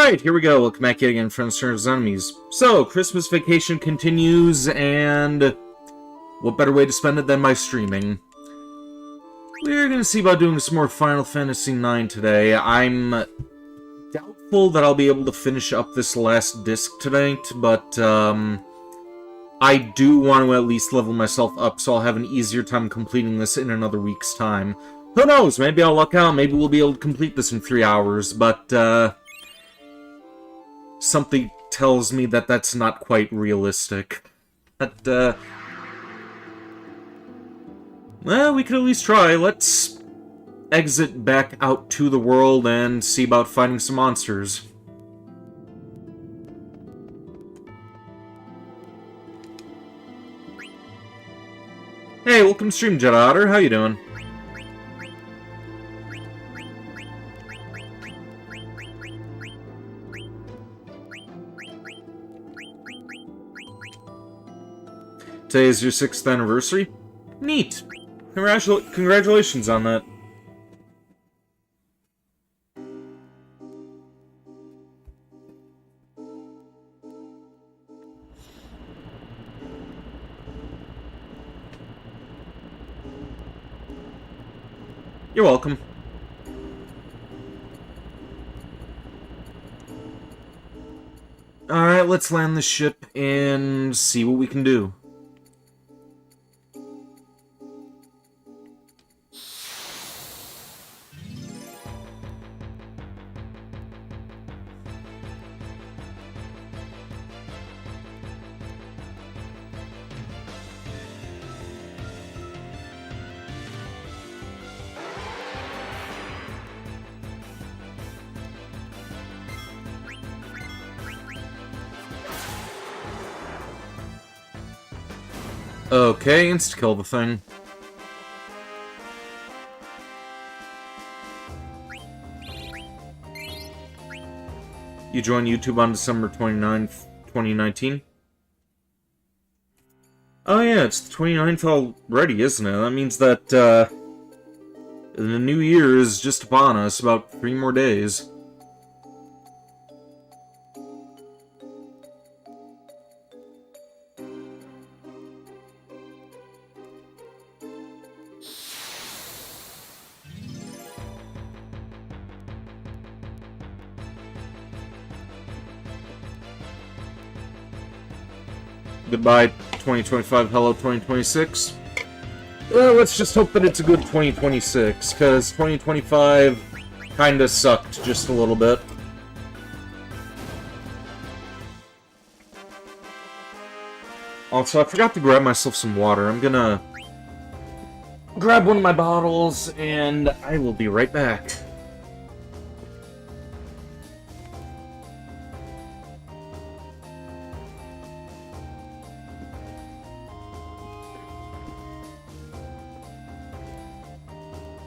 Alright, here we go. Welcome back yet again, friends, strangers, enemies. So, Christmas vacation continues, and what better way to spend it than by streaming? We're gonna see about doing some more Final Fantasy IX today. I'm doubtful that I'll be able to finish up this last disc tonight, but I do want to at least level myself up so I'll have an easier time completing this in another week's time. Who knows? Maybe I'll luck out. Maybe we'll be able to complete this in 3 hours, but something tells me that that's not quite realistic. But, well, we could at least try. Let's exit back out to the world and see about fighting some monsters. Hey, welcome to stream, Jedi Otter. How you doing? Today is your 6th anniversary? Neat! Congratulations on that. You're welcome. Alright, let's land the ship and see what we can do. Okay, insta-kill the thing. You joined YouTube on December 29th, 2019? Oh yeah, it's the 29th already, isn't it? That means that, the new year is just upon us, about 3 more days. Goodbye, 2025. Hello, 2026. Well, let's just hope that it's a good 2026, because 2025 kinda sucked just a little bit. Also, I forgot to grab myself some water. I'm gonna grab one of my bottles, and I will be right back.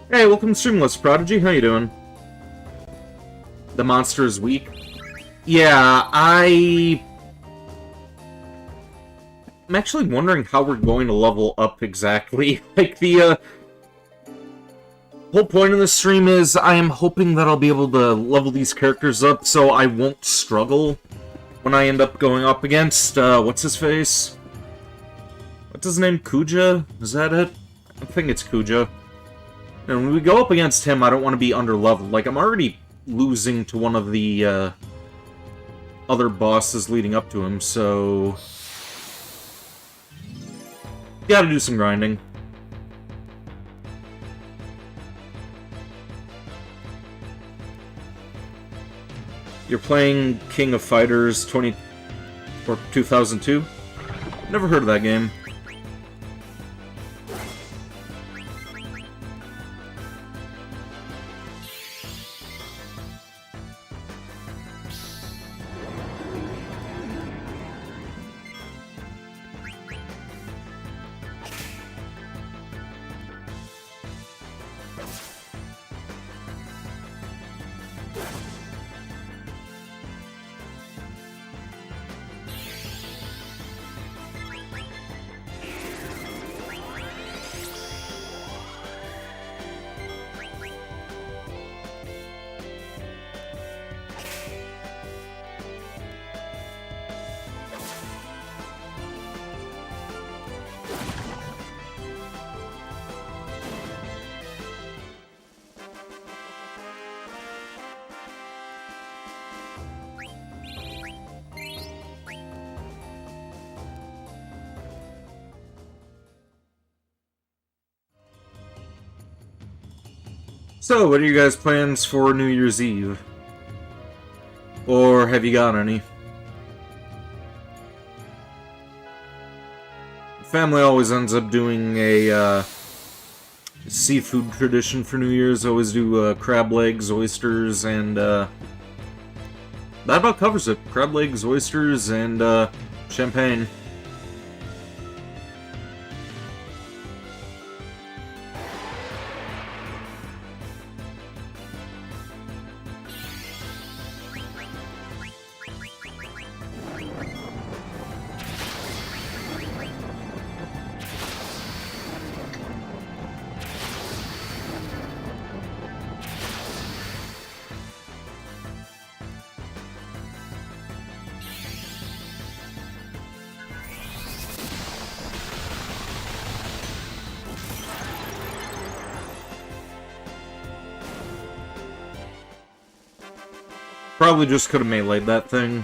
Hey, welcome to Streamless Prodigy. How you doing? The monster is weak. Yeah, I'm actually wondering how we're going to level up exactly. Like, the whole point of this stream is I am hoping that I'll be able to level these characters up so I won't struggle when I end up going up against, what's his face? What's his name? Kuja? Is that it? I think it's Kuja. And when we go up against him, I don't want to be underleveled. Like, I'm already losing to one of the, other bosses leading up to him, so gotta do some grinding. You're playing King of Fighters 2002? Never heard of that game. So, what are you guys' plans for New Year's Eve? Or have you got any? Family always ends up doing a seafood tradition for New Year's. Always do crab legs, oysters, and that about covers it. Crab legs, oysters, and champagne. Probably just could have melee'd that thing.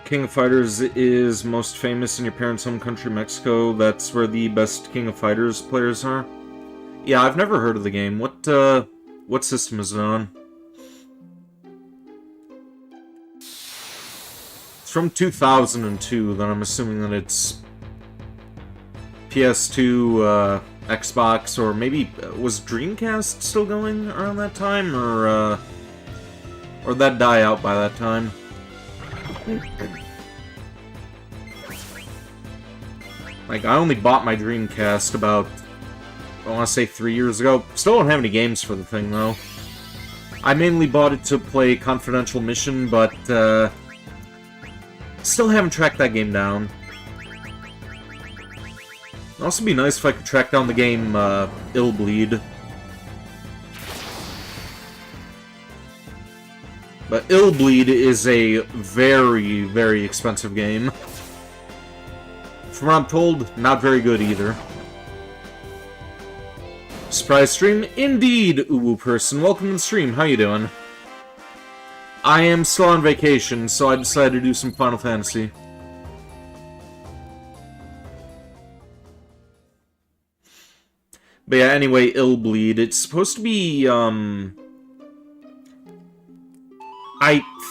King of Fighters is most famous in your parents' home country, Mexico. That's where the best King of Fighters players are. Yeah, I've never heard of the game. What system is it on? It's from 2002, then I'm assuming that it's PS2, Xbox, or maybe was Dreamcast still going around that time, or that die out by that time? Like, I only bought my Dreamcast about, I want to say 3 years ago. Still don't have any games for the thing, though. I mainly bought it to play Confidential Mission, but, still haven't tracked that game down. It'd also be nice if I could track down the game, Illbleed. But Illbleed is a very, very expensive game. From what I'm told, not very good either. Surprise stream? Indeed, Uwu person. Welcome to the stream. How you doing? I am still on vacation, so I decided to do some Final Fantasy. But yeah, anyway, Illbleed. It's supposed to be, I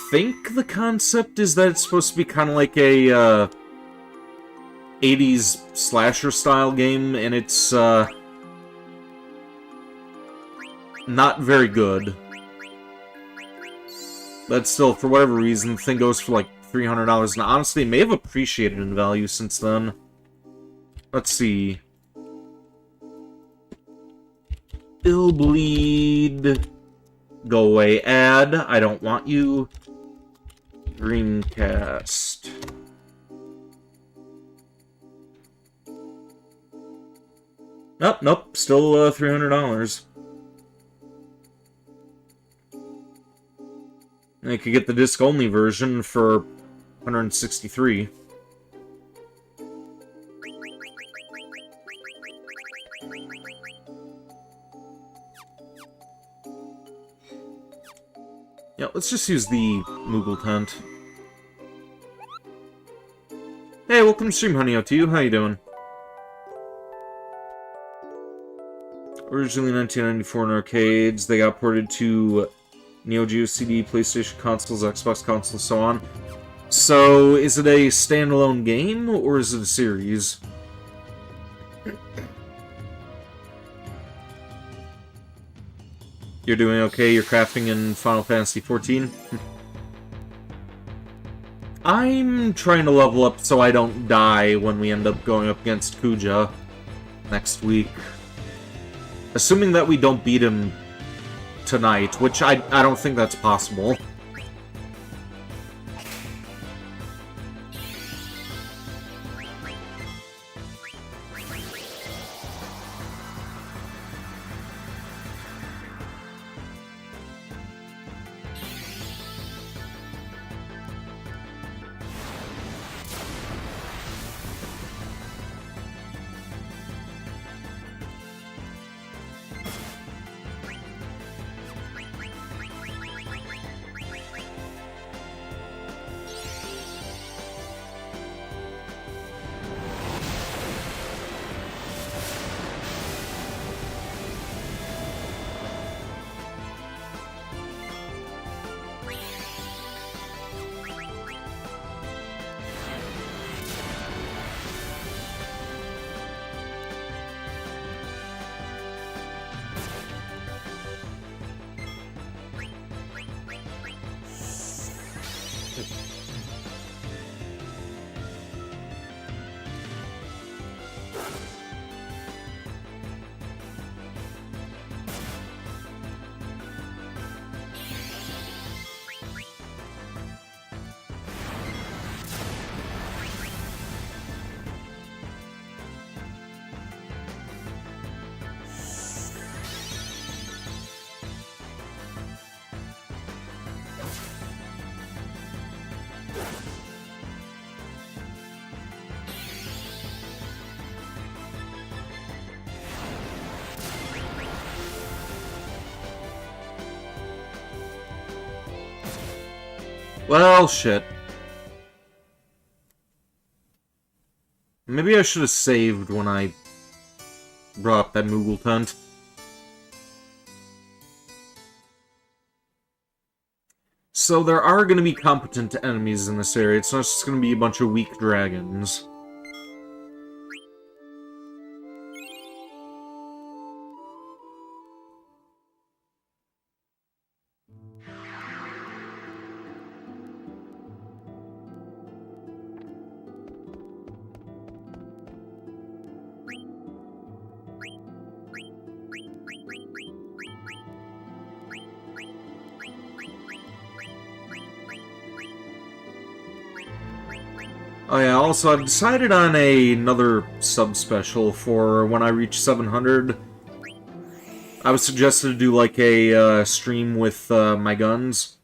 think the concept is that it's supposed to be kind of like a, 80s slasher-style game, and it's, not very good. But still, for whatever reason, the thing goes for like $300, and honestly, it may have appreciated in value since then. Let's see. Illbleed. Go away, ad. I don't want you. Dreamcast. Nope, nope. Still $300. And you could get the disc-only version for $163. Yeah, let's just use the Moogle tent. Hey, welcome to stream, Honey to you. How you doing? Originally 1994 in arcades, they got ported to Neo Geo CD, PlayStation consoles, Xbox consoles, so on. So, is it a standalone game, or is it a series? You're doing okay? You're crafting in Final Fantasy XIV? I'm trying to level up so I don't die when we end up going up against Kuja next week. Assuming that we don't beat him tonight, which I don't think that's possible. Well, shit. Maybe I should have saved when I brought up that Moogle tent. So there are going to be competent enemies in this area. It's not just going to be a bunch of weak dragons. Oh yeah, also I've decided on another sub-special for when I reach 700. I was suggested to do like a stream with my guns.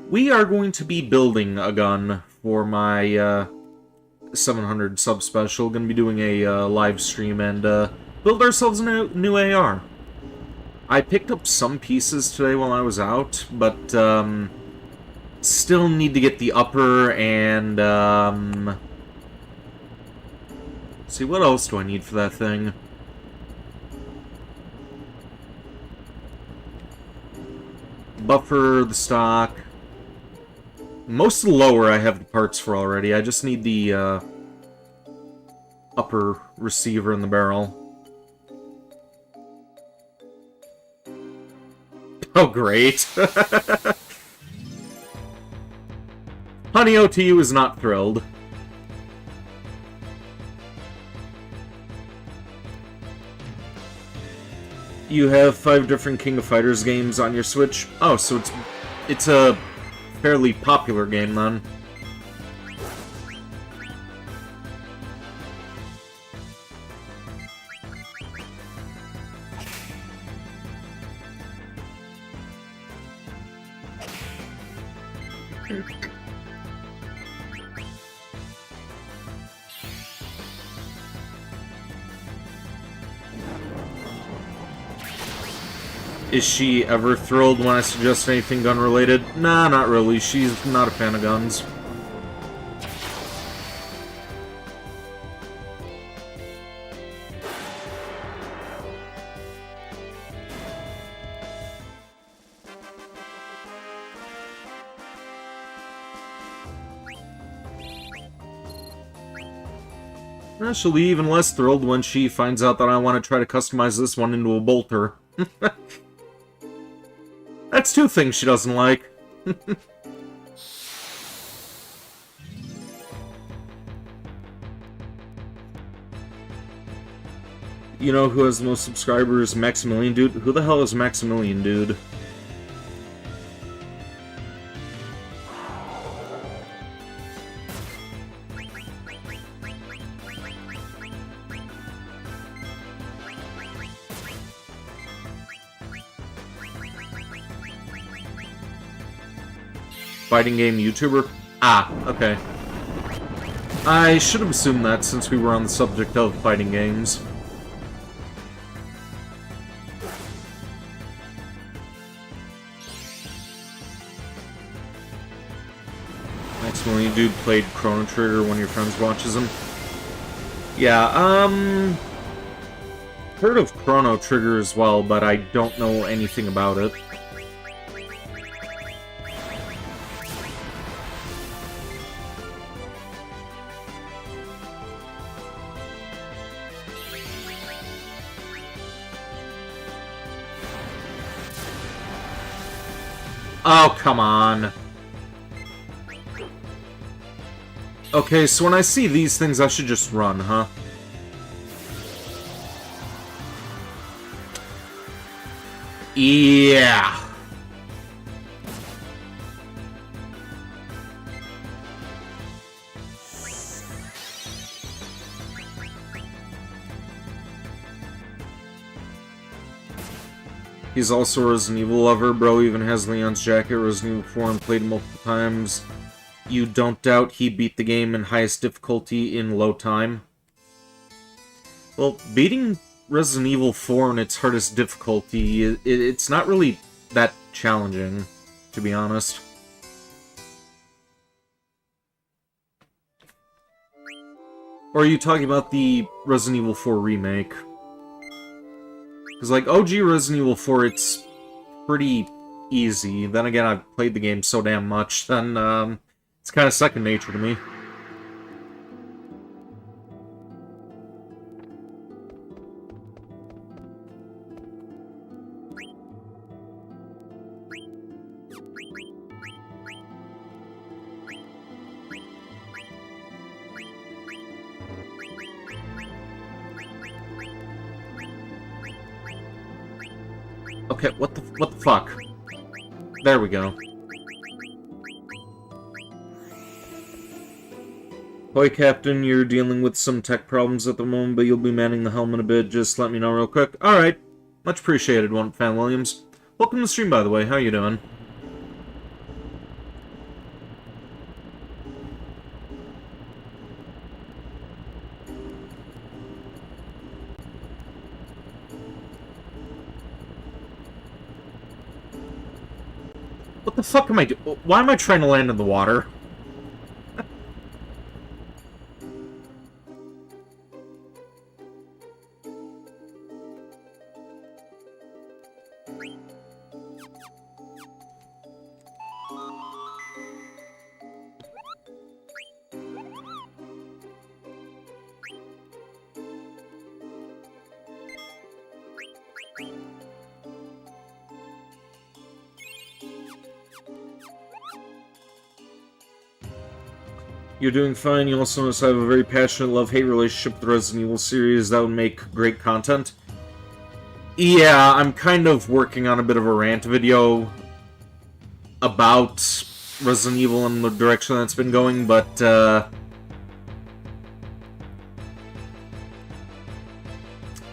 We are going to be building a gun for my 700 sub-special. Going to be doing a live stream and build ourselves a new AR. I picked up some pieces today while I was out, but still need to get the upper and see, what else do I need for that thing? Buffer, the stock. Most of the lower I have the parts for already. I just need the upper receiver in the barrel. Oh, great. Honey OTU is not thrilled. You have 5 different King of Fighters games on your Switch? Oh, so it's a fairly popular game, then. Is she ever thrilled when I suggest anything gun-related? Nah, not really. She's not a fan of guns. She'll be even less thrilled when she finds out that I want to try to customize this one into a bolter. That's 2 things she doesn't like. You know who has the most subscribers? Maximilian Dude? Who the hell is Maximilian Dude? Fighting game YouTuber? Ah, okay. I should have assumed that since we were on the subject of fighting games. Maximilian Dude played Chrono Trigger, one of your friends watches him. Yeah, heard of Chrono Trigger as well, but I don't know anything about it. Oh, come on. Okay, so when I see these things, I should just run, huh? Yeah. He's also a Resident Evil lover. Bro even has Leon's jacket, Resident Evil 4, and played multiple times. You don't doubt he beat the game in highest difficulty in low time? Well, beating Resident Evil 4 in its hardest difficulty, it's not really that challenging, to be honest. Or are you talking about the Resident Evil 4 remake? Because, like, OG Resident Evil 4, it's pretty easy. Then again, I've played the game so damn much, then, it's kind of second nature to me. Okay, what the fuck? There we go. Boy, Captain, you're dealing with some tech problems at the moment, but you'll be manning the helm in a bit. Just let me know real quick. Alright. Much appreciated, Fan Williams. Welcome to the stream, by the way. How you doing? What the fuck am I doing? Why am I trying to land in the water? You're doing fine. You also notice I have a very passionate love-hate relationship with the Resident Evil series. That would make great content. Yeah, I'm kind of working on a bit of a rant video about Resident Evil and the direction that's been going, but,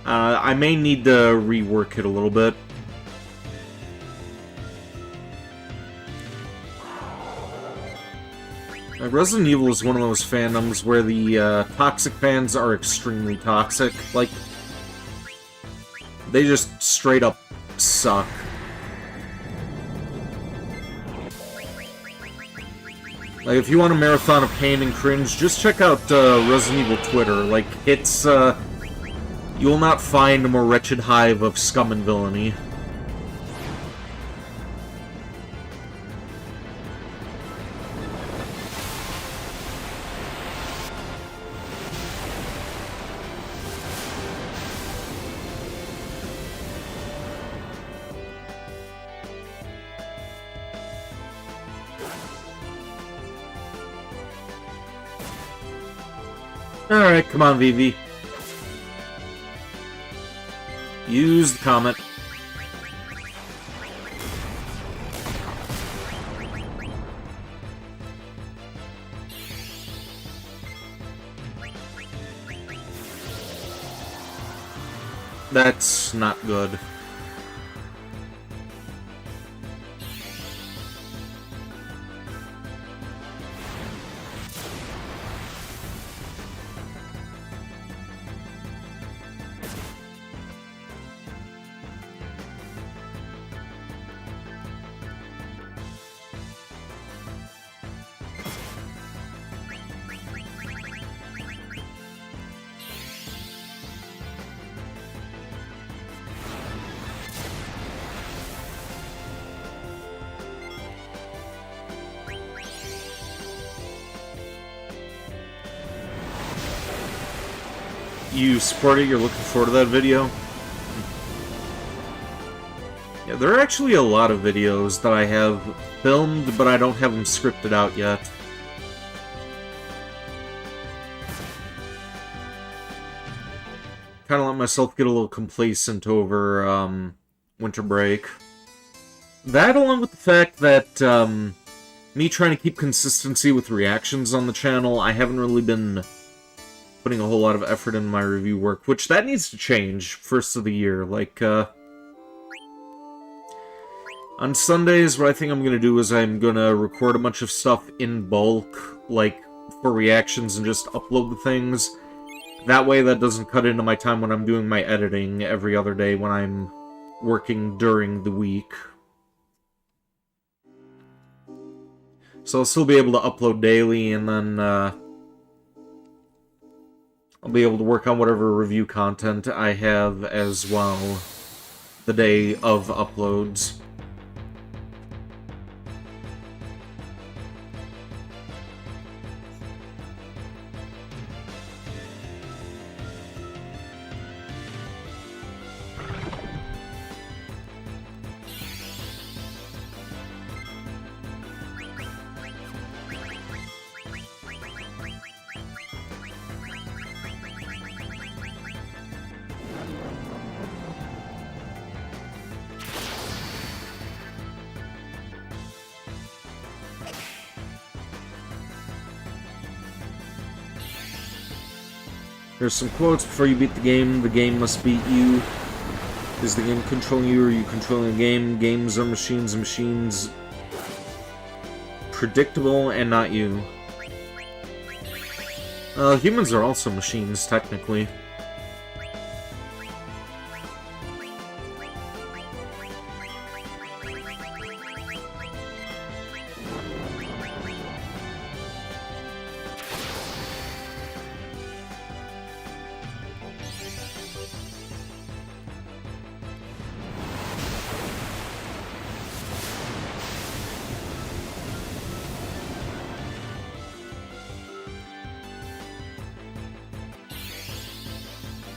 I may need to rework it a little bit. Resident Evil is one of those fandoms where the toxic fans are extremely toxic. Like, they just straight up suck. Like, if you want a marathon of pain and cringe, just check out Resident Evil Twitter. Like, it's, you will not find a more wretched hive of scum and villainy. Alright, come on, Vivi. Use the comet. That's not good. You support it, you're looking forward to that video? Yeah, there are actually a lot of videos that I have filmed, but I don't have them scripted out yet. Kind of let myself get a little complacent over winter break. That, along with the fact that me trying to keep consistency with reactions on the channel, I haven't really been putting a whole lot of effort in my review work, which that needs to change first of the year. Like, on Sundays, what I think I'm going to do is I'm going to record a bunch of stuff in bulk, like, for reactions and just upload the things. That way that doesn't cut into my time when I'm doing my editing every other day when I'm working during the week. So I'll still be able to upload daily, and then, I'll be able to work on whatever review content I have as well the day of uploads. Here's some quotes. Before you beat the game must beat you. Is the game controlling you, or are you controlling the game? Games are machines, and machines predictable and not you. Humans are also machines, technically.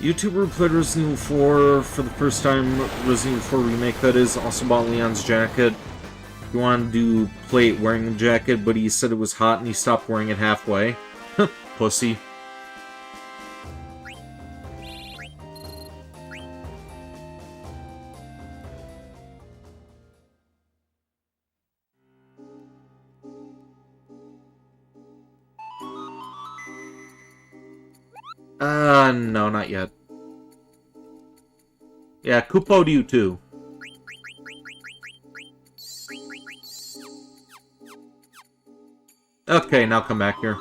YouTuber who played Resident Evil 4 for the first time, Resident Evil 4 Remake that is, also bought Leon's jacket. He wanted to play it wearing the jacket, but he said it was hot and he stopped wearing it halfway. Pussy. No, not yet. Yeah, Kupo to you too. Okay, now come back here.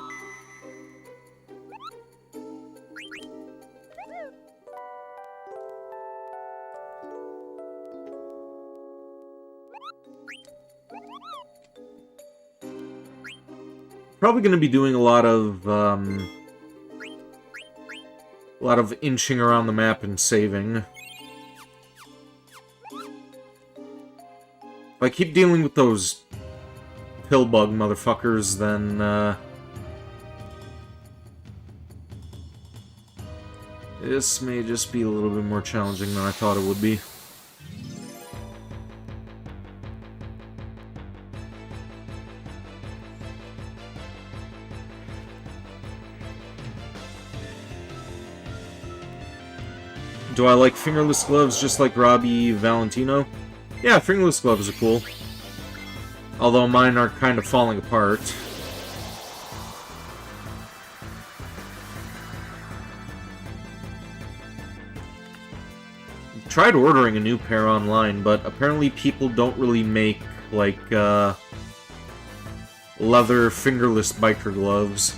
Probably going to be doing a lot of inching around the map and saving. If I keep dealing with those pill bug motherfuckers, then this may just be a little bit more challenging than I thought it would be. Do I like fingerless gloves just like Robbie Valentino? Yeah, fingerless gloves are cool. Although mine are kind of falling apart. Tried ordering a new pair online, but apparently people don't really make, like, leather fingerless biker gloves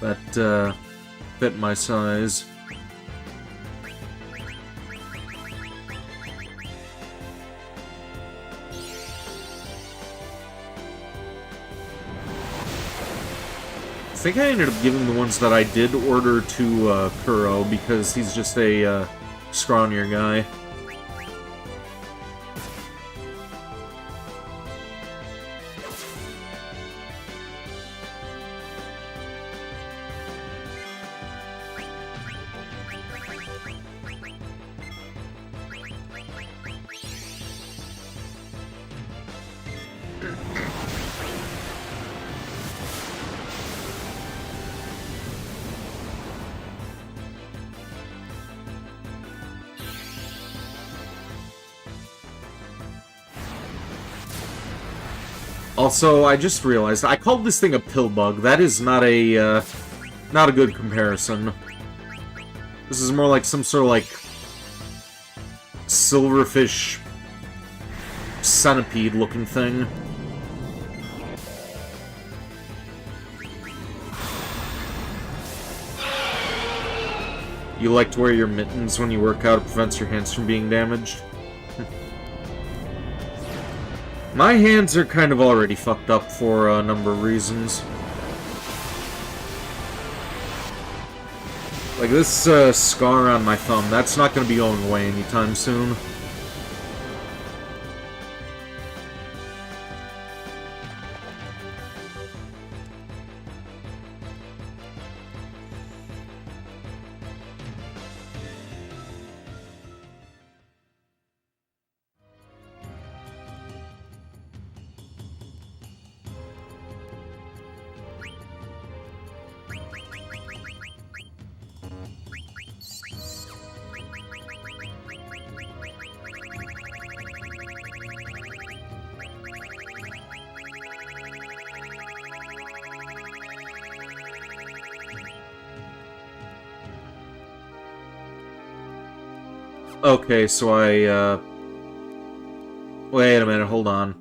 that, fit my size. I think I ended up giving the ones that I did order to Kuro because he's just a scrawnier guy. Also, I just realized, I called this thing a pill bug. That is not a good comparison. This is more like some sort of, like, silverfish centipede-looking thing. You like to wear your mittens when you work out, it prevents your hands from being damaged. My hands are kind of already fucked up for a number of reasons. Like, this scar on my thumb, that's not going to be going away anytime soon. Okay, so wait a minute, hold on.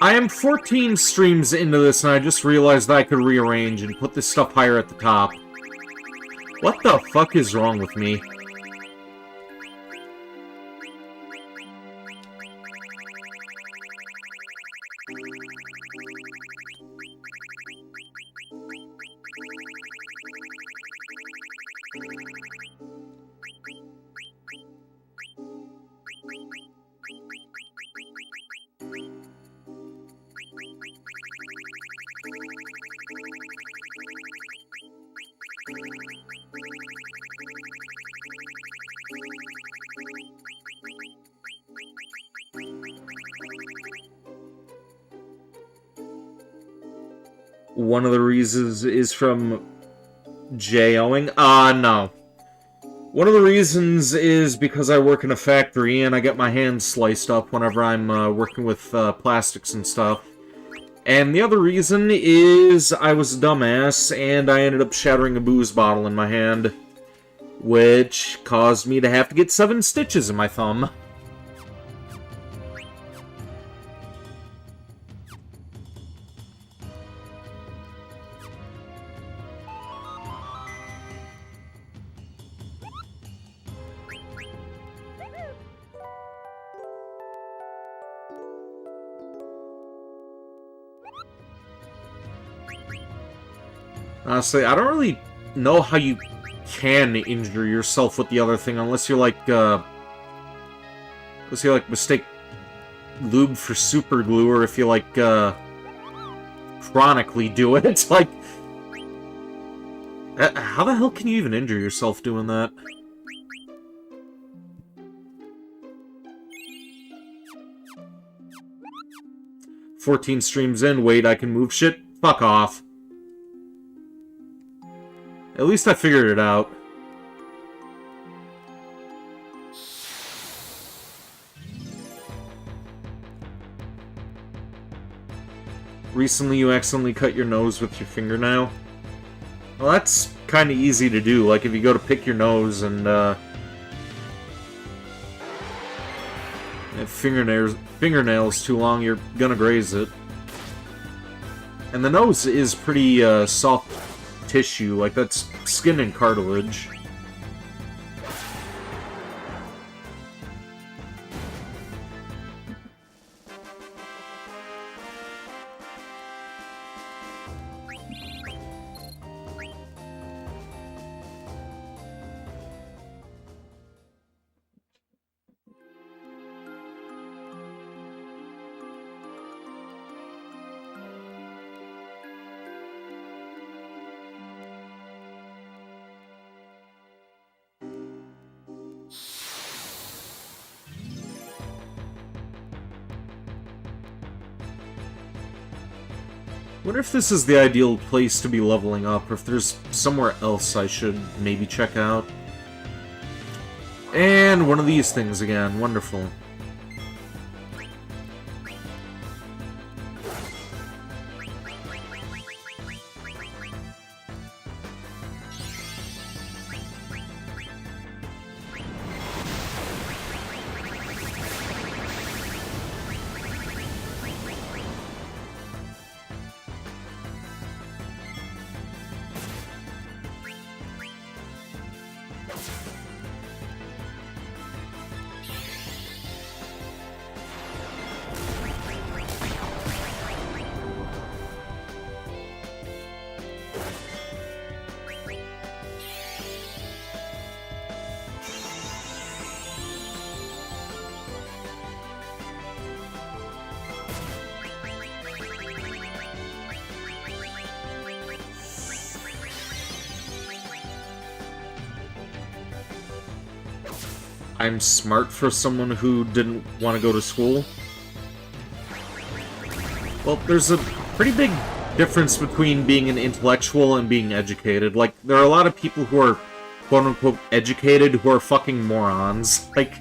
I am 14 streams into this, and I just realized that I could rearrange and put this stuff higher at the top. What the fuck is wrong with me? One of the reasons is from Jay Owing. No. One of the reasons is because I work in a factory and I get my hands sliced up whenever I'm working with plastics and stuff. And the other reason is I was a dumbass and I ended up shattering a booze bottle in my hand, which caused me to have to get 7 stitches in my thumb. Honestly, I don't really know how you can injure yourself with the other thing unless you're like, mistake lube for super glue, or if you like, chronically do it. It's like, how the hell can you even injure yourself doing that? "14 streams in, wait, I can move shit? Fuck off. At least I figured it out." Recently you accidentally cut your nose with your fingernail? Well, that's kind of easy to do. Like, if you go to pick your nose and, if fingernails too long, you're gonna graze it. And the nose is pretty, soft tissue, like that's skin and cartilage. Wonder if this is the ideal place to be leveling up, or if there's somewhere else I should maybe check out. And one of these things again. Wonderful. I'm smart for someone who didn't want to go to school. Well, there's a pretty big difference between being an intellectual and being educated. Like, there are a lot of people who are quote-unquote educated who are fucking morons. Like,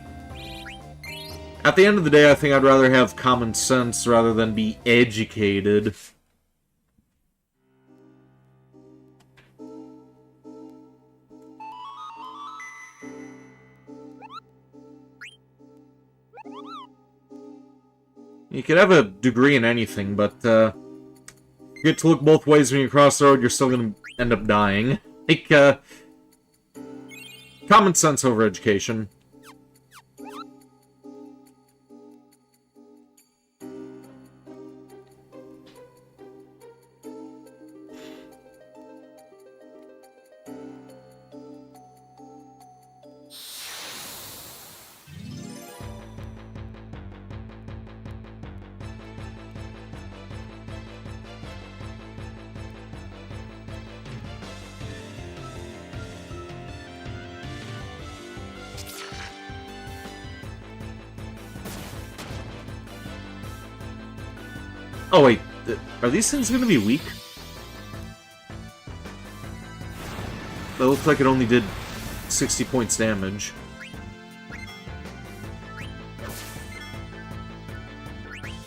at the end of the day, I think I'd rather have common sense rather than be educated. You could have a degree in anything, but you get to look both ways when you cross the road, you're still gonna end up dying. Like, common sense over education. Oh wait, are these things gonna be weak? That looked like it only did 60 points damage.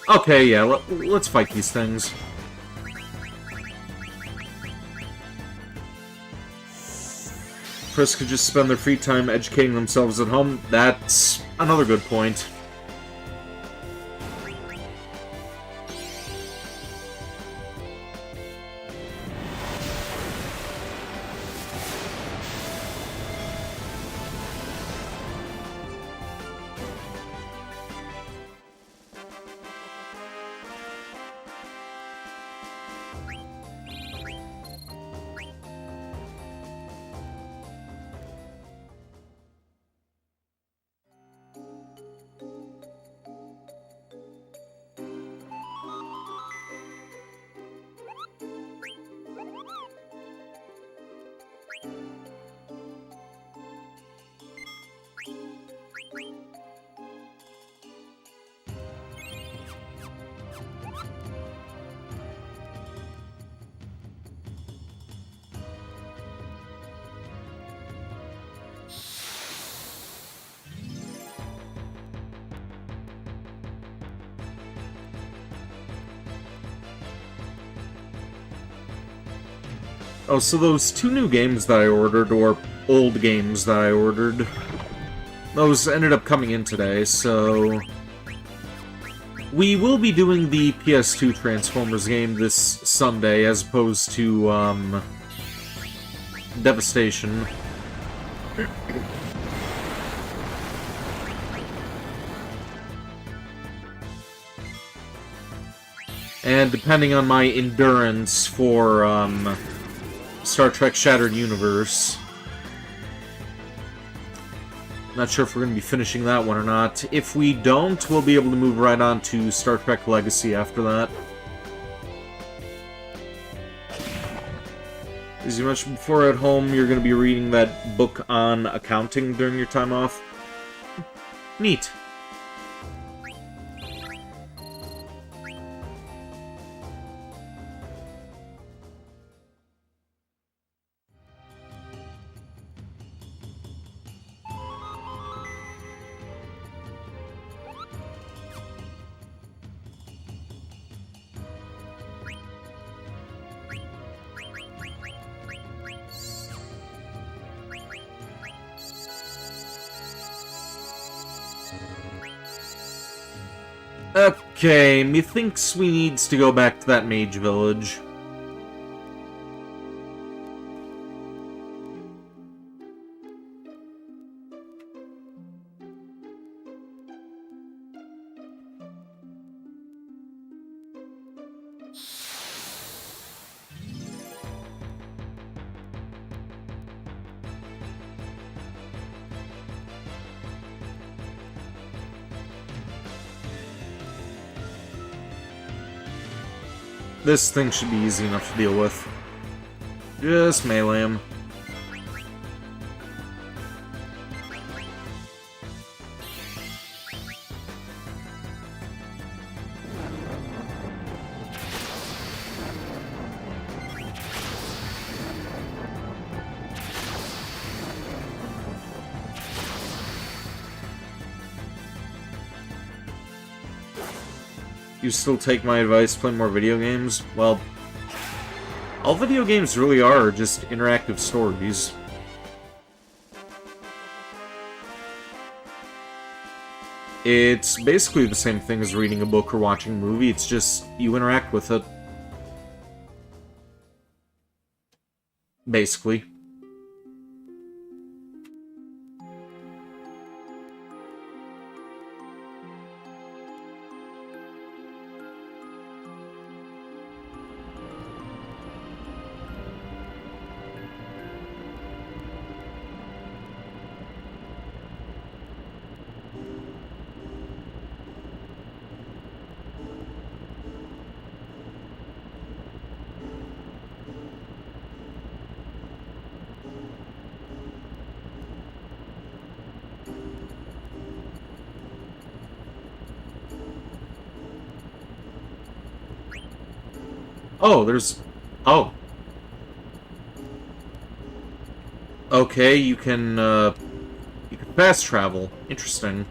Okay, yeah, let's fight these things. Chris could just spend their free time educating themselves at home. That's another good point. Oh, so those two new games that I ordered, or old games that I ordered, those ended up coming in today, so we will be doing the PS2 Transformers game this Sunday, as opposed to, Devastation. And depending on my endurance for, Star Trek Shattered Universe. Not sure if we're going to be finishing that one or not. If we don't, we'll be able to move right on to Star Trek Legacy after that. As you mentioned before, at home, you're going to be reading that book on accounting during your time off. Neat. Okay, methinks we needs to go back to that mage village. This thing should be easy enough to deal with. Just melee him. You still take my advice, play more video games? Well, all video games really are just interactive stories. It's basically the same thing as reading a book or watching a movie, it's just you interact with it. Basically. Oh, there's... Oh. Okay, you can fast travel. Interesting.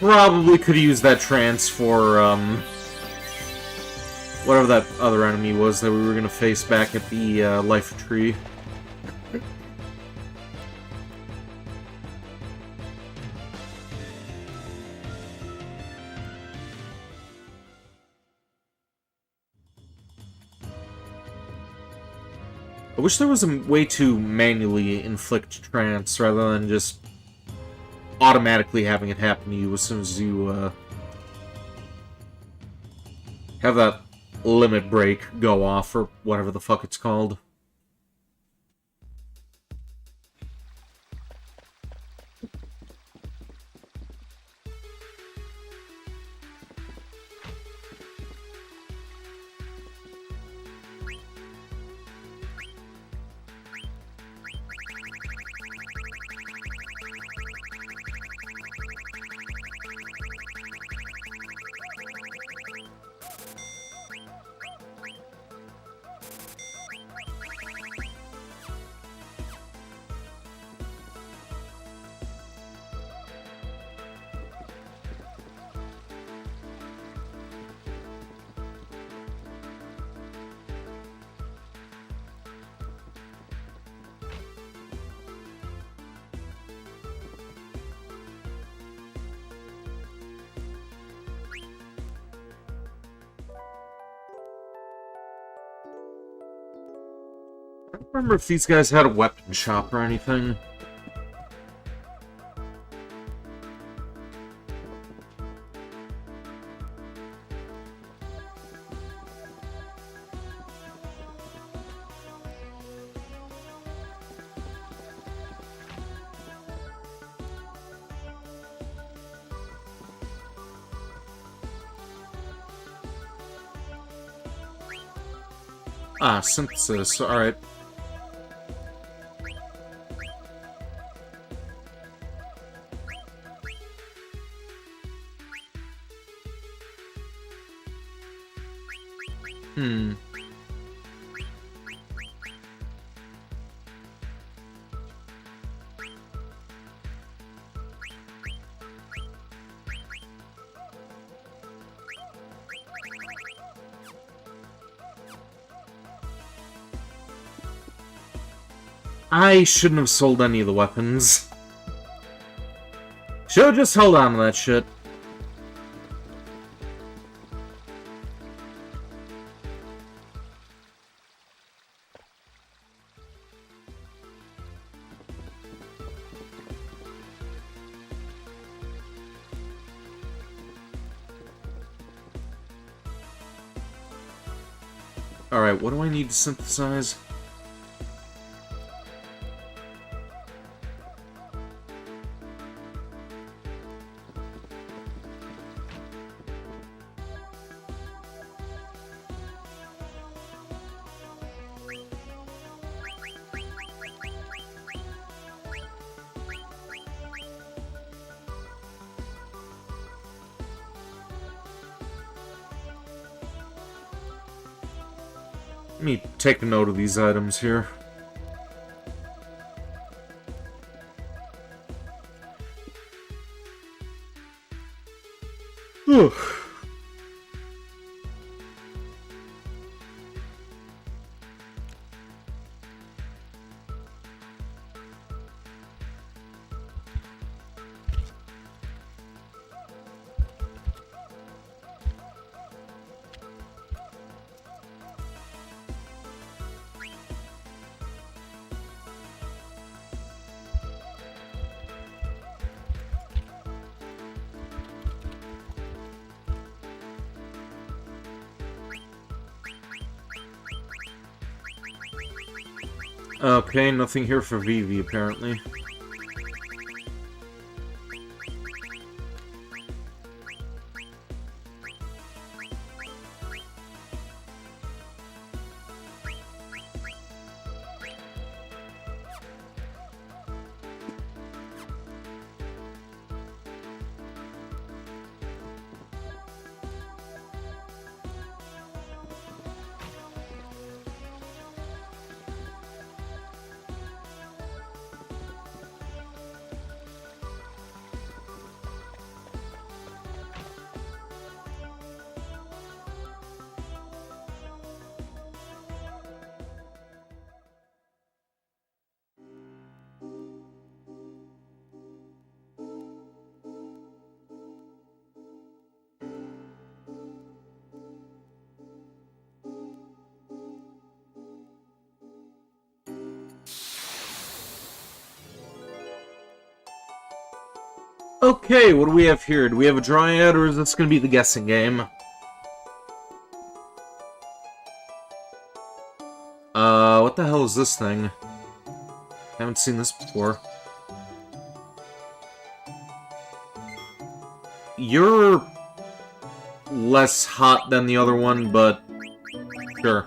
Probably could use that trance for, whatever that other enemy was that we were gonna face back at the, life tree. I wish there was a way to manually inflict trance rather than just automatically having it happen to you as soon as you have that limit break go off, or whatever the fuck it's called. I don't remember if these guys had a weapon shop or anything. Ah, synthesis, alright. Hmm. I shouldn't have sold any of the weapons. Should've just held on to that shit. Alright, what do I need to synthesize? Let me take a note of these items here. Whew. Okay, nothing here for Vivi, apparently. Okay, what do we have here? Do we have a Dryad, or is this going to be the guessing game? What the hell is this thing? Haven't seen this before. You're less hot than the other one, but sure.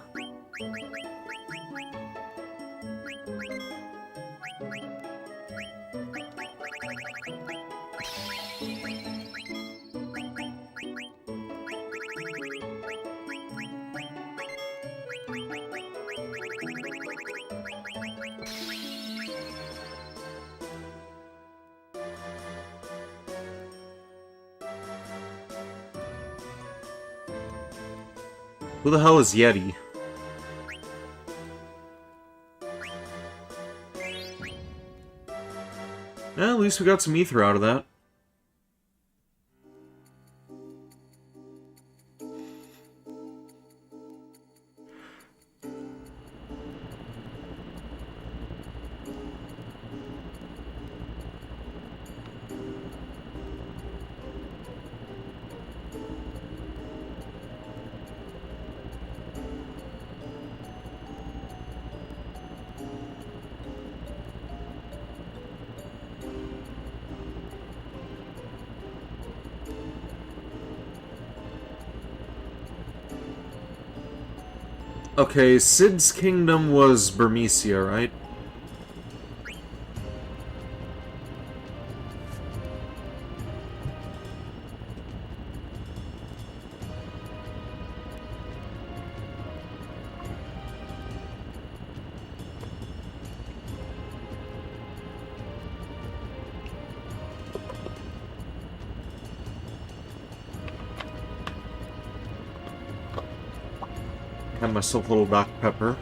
Who the hell is Yeti? Well, at least we got some ether out of that. Okay, Sid's kingdom was Burmecia, right? Have myself a little Dr. Pepper.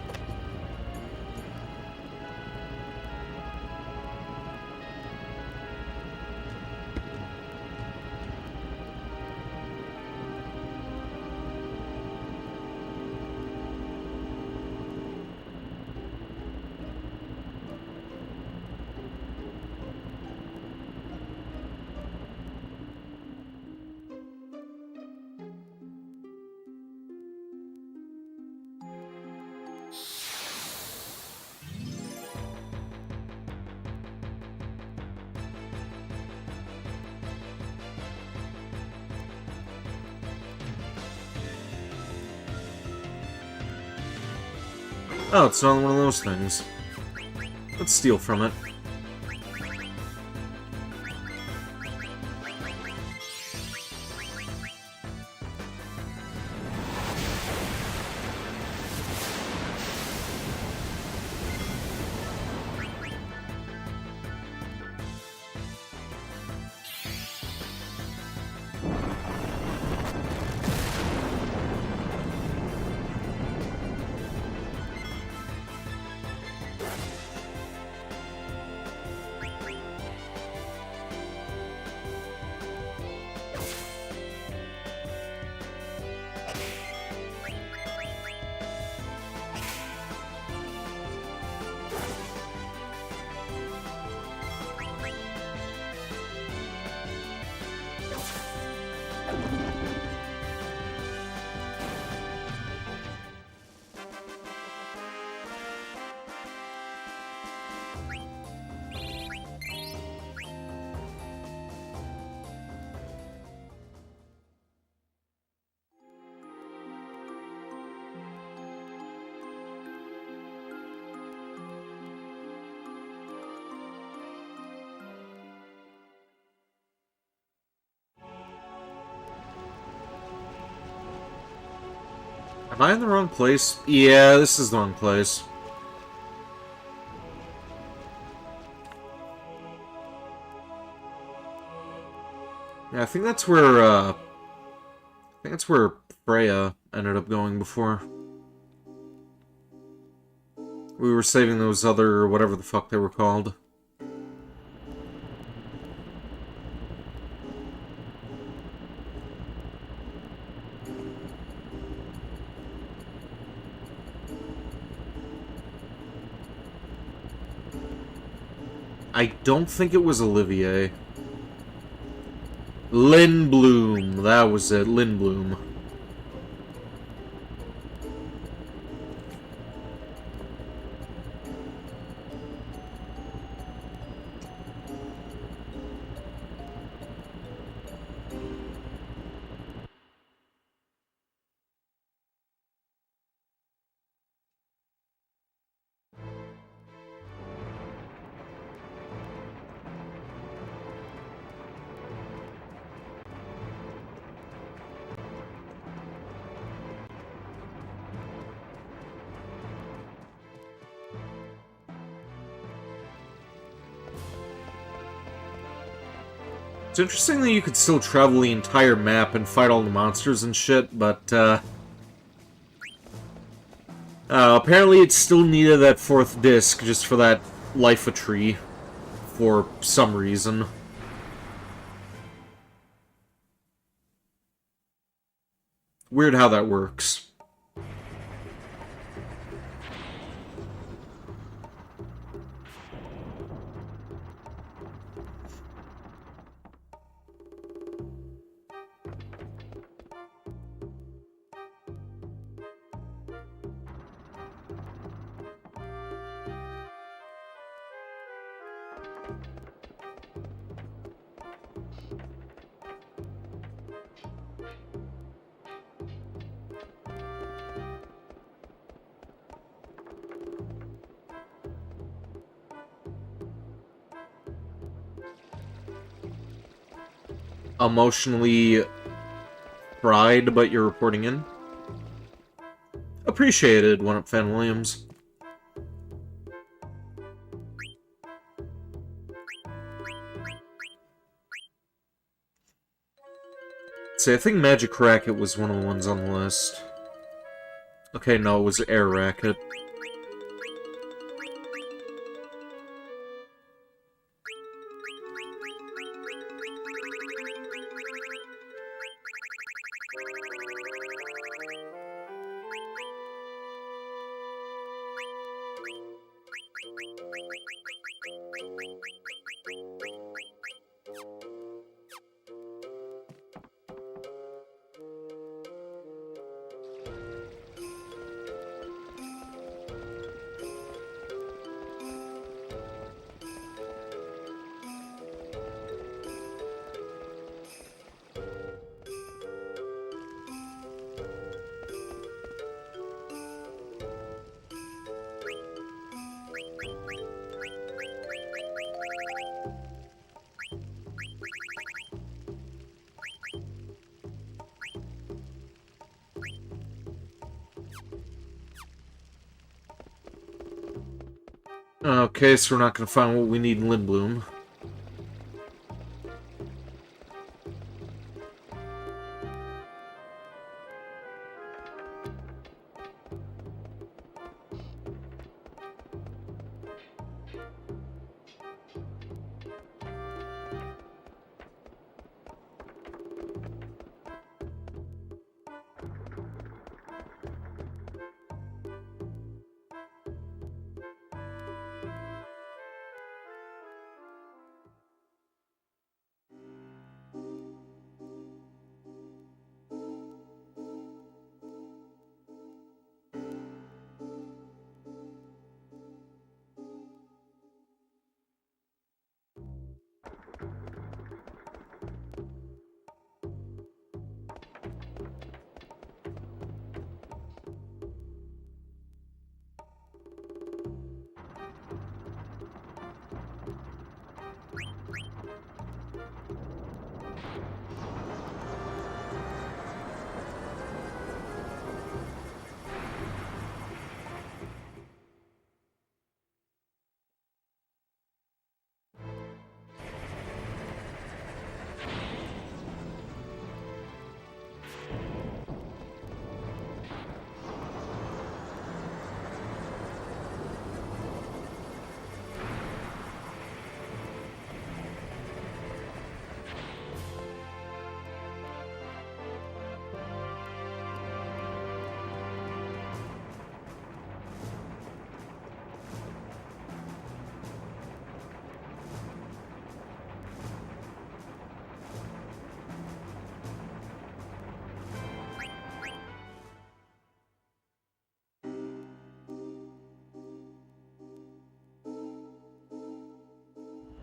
Oh, it's another one of those things. Let's steal from it. Am I in the wrong place? Yeah, this is the wrong place. Yeah, I think that's where, Freya ended up going before. We were saving those other, whatever the fuck they were called. I don't think it was Olivier. Lindblom, that was it, Lindblom. It's interesting that you could still travel the entire map and fight all the monsters and shit, but, apparently it still needed that 4th disc just for that life a tree. For some reason. Weird how that works. Emotionally fried, but you're reporting in? Appreciated, One Up Fan Williams. See, I think Magic Racket was one of the ones on the list. Okay, no, it was Air Racket. Okay, so we're not going to find what we need in Lindblom.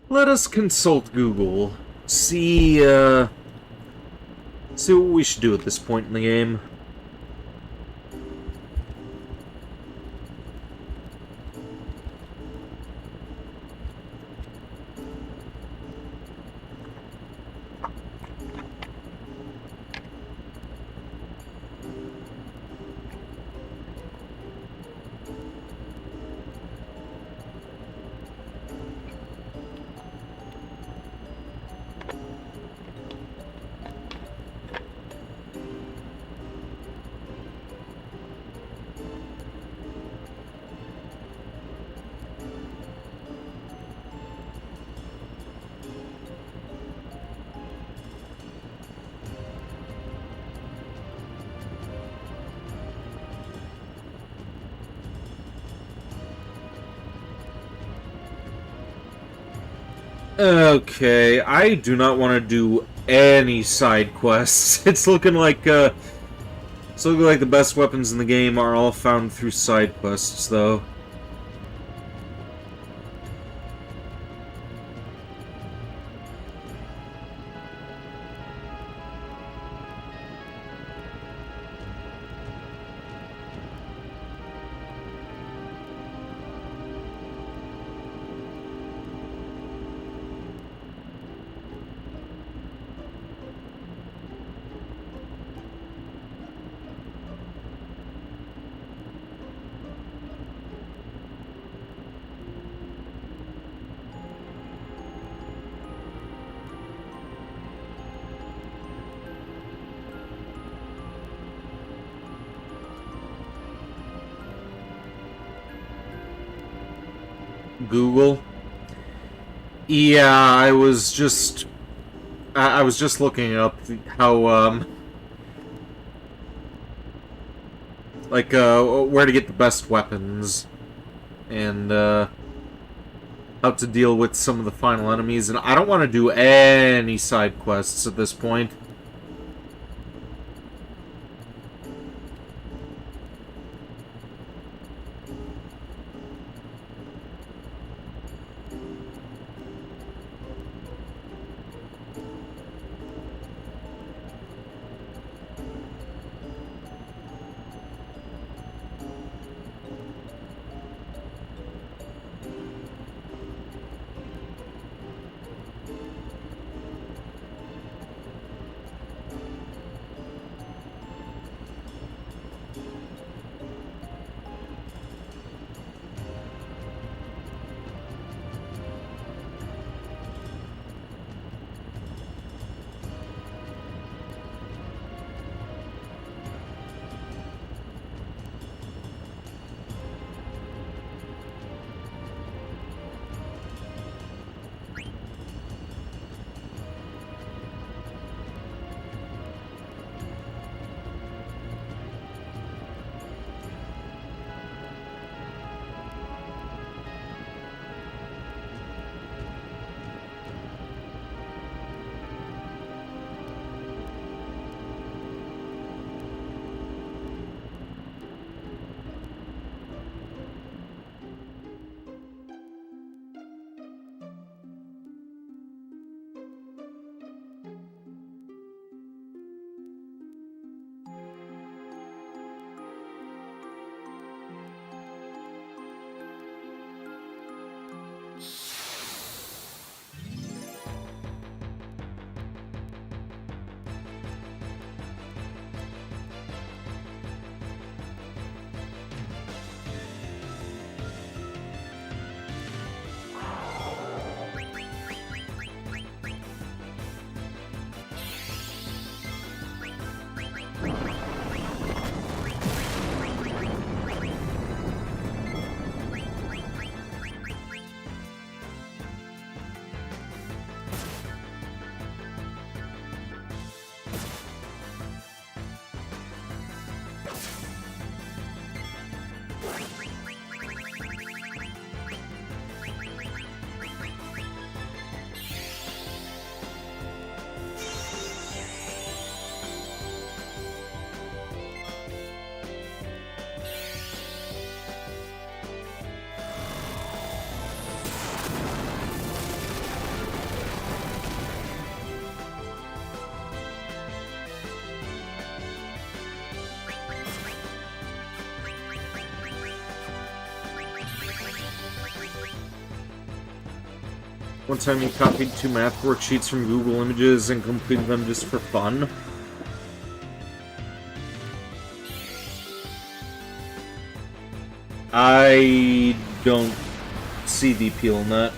Let us consult Google. See what we should do at this point in the game. Okay, I do not want to do any side quests. It's looking like the best weapons in the game are all found through side quests, though. Google. Yeah, I was just looking up how, where to get the best weapons, and, how to deal with some of the final enemies, and I don't want to do any side quests at this point. One time you copied 2 math worksheets from Google Images and completed them just for fun. I don't see the appeal in that.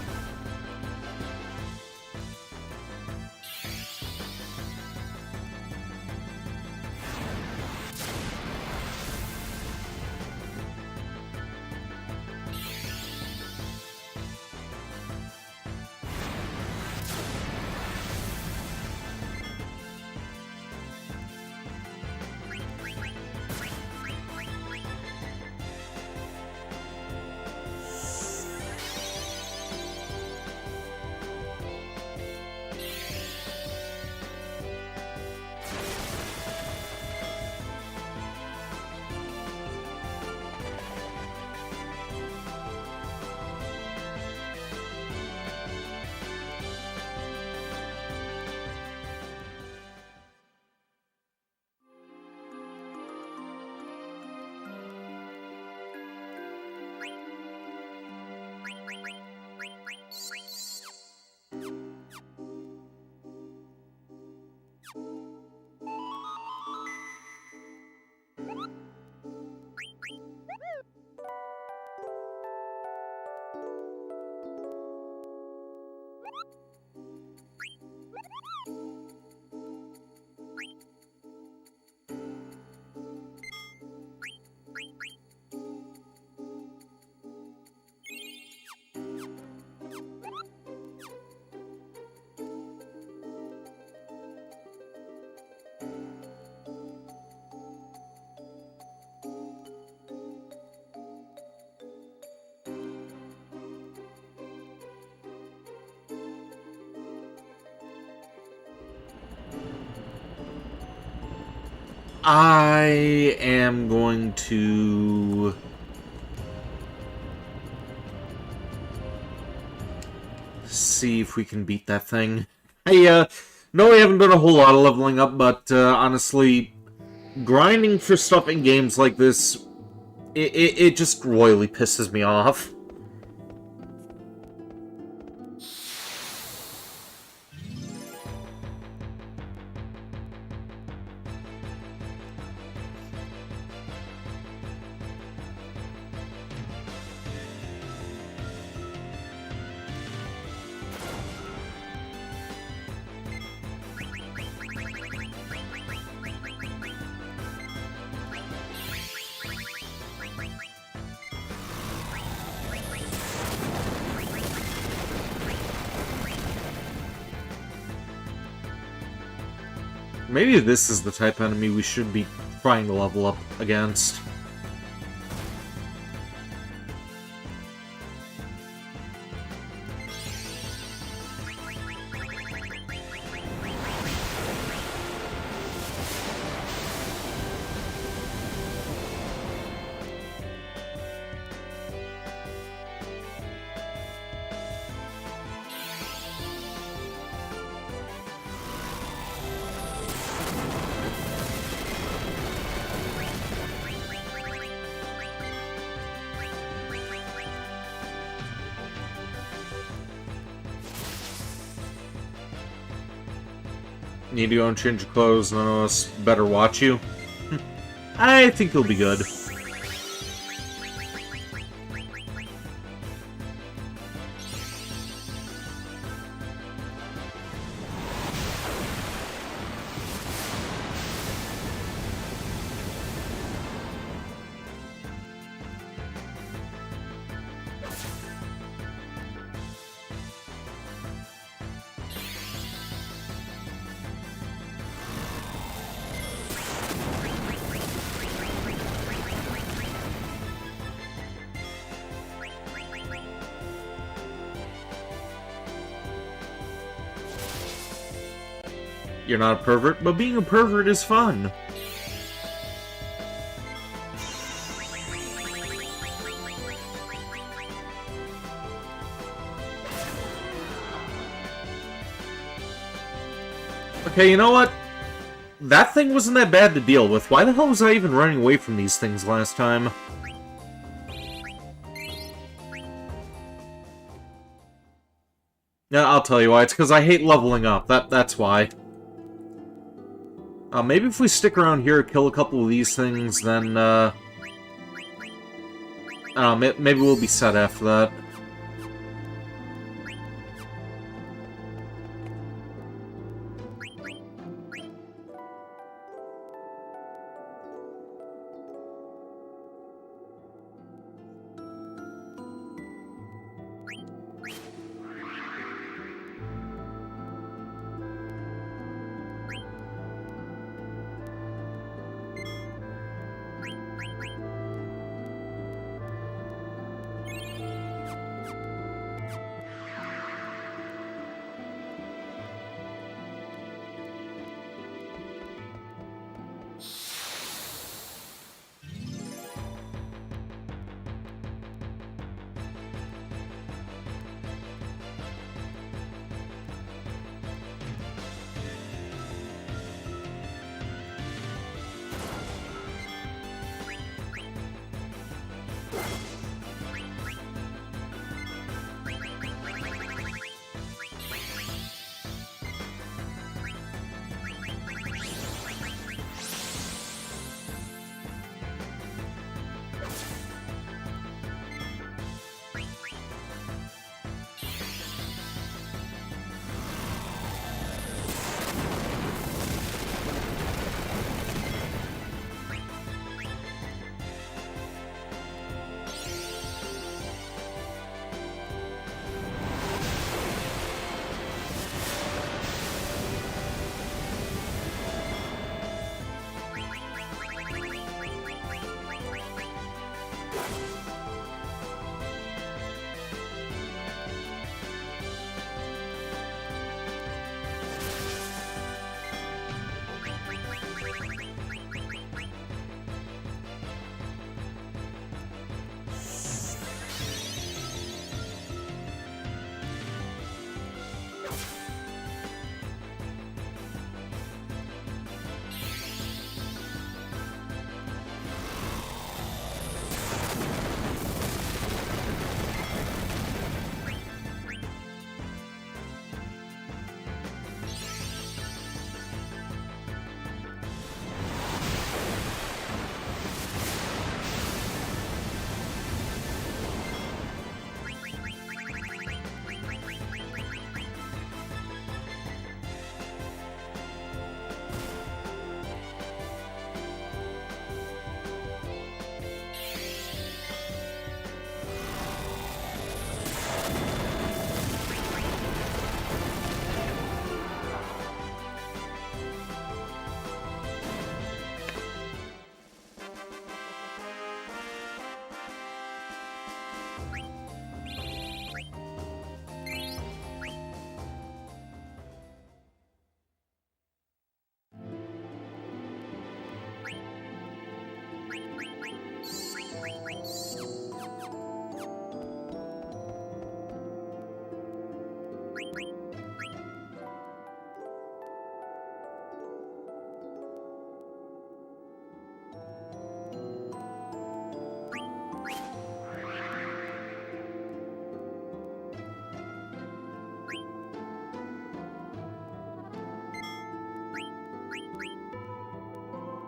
I am going to... see if we can beat that thing. I know we haven't done a whole lot of leveling up, but honestly, grinding for stuff in games like this, it just royally pisses me off. Maybe this is the type of enemy we should be trying to level up against. Need to go and change your clothes, none of us better watch you. I think you'll be good. You're not a pervert, but being a pervert is fun. Okay, you know what? That thing wasn't that bad to deal with. Why the hell was I even running away from these things last time? Yeah, I'll tell you why. It's because I hate leveling up. That's why. Maybe if we stick around here, kill a couple of these things, then, maybe we'll be set after that.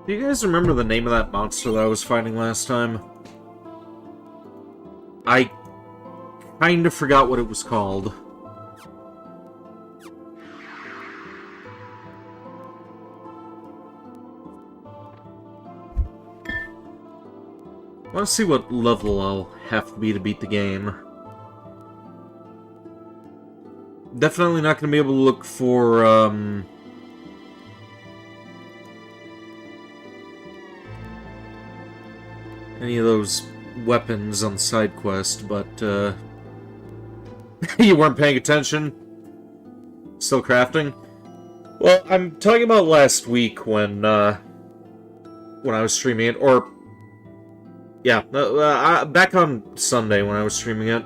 Do you guys remember the name of that monster that I was fighting last time? I kind of forgot what it was called. I want to see what level I'll have to be beat the game. Definitely not going to be able to look for, any of those weapons on the side quest, but, you weren't paying attention? Still crafting? Well, I'm talking about last week when I was streaming it, or... Yeah, back on Sunday when I was streaming it.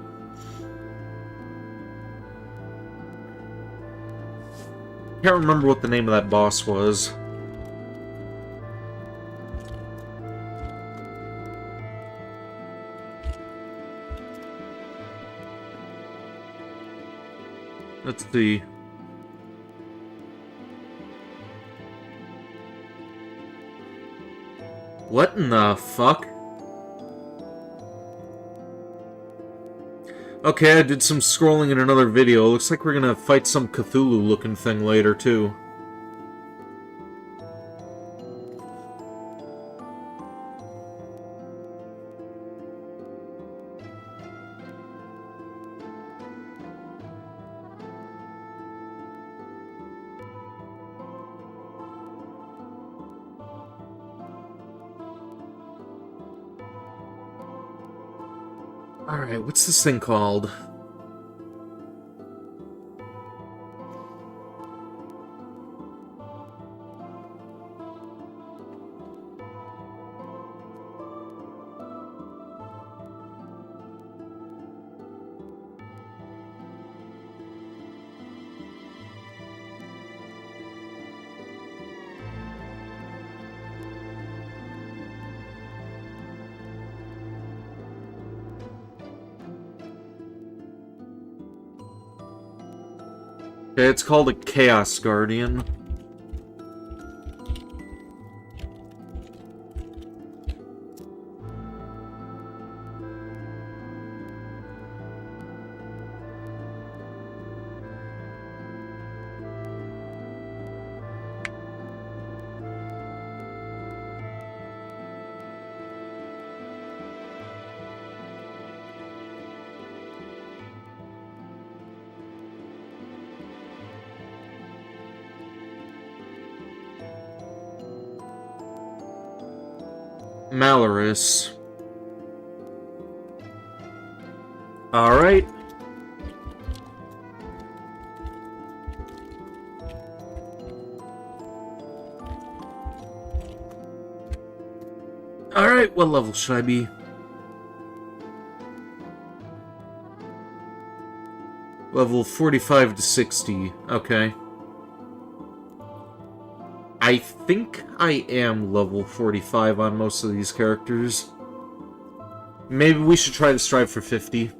Can't remember what the name of that boss was. Let's see. What in the fuck? Okay, I did some scrolling in another video. Looks like we're gonna fight some Cthulhu-looking thing later, too. Alright, what's this thing called? Okay, it's called a Chaos Guardian. Malorus. Alright. Alright, what level should I be? Level 45 to 60. Okay. I think I am level 45 on most of these characters. Maybe we should try to strive for 50.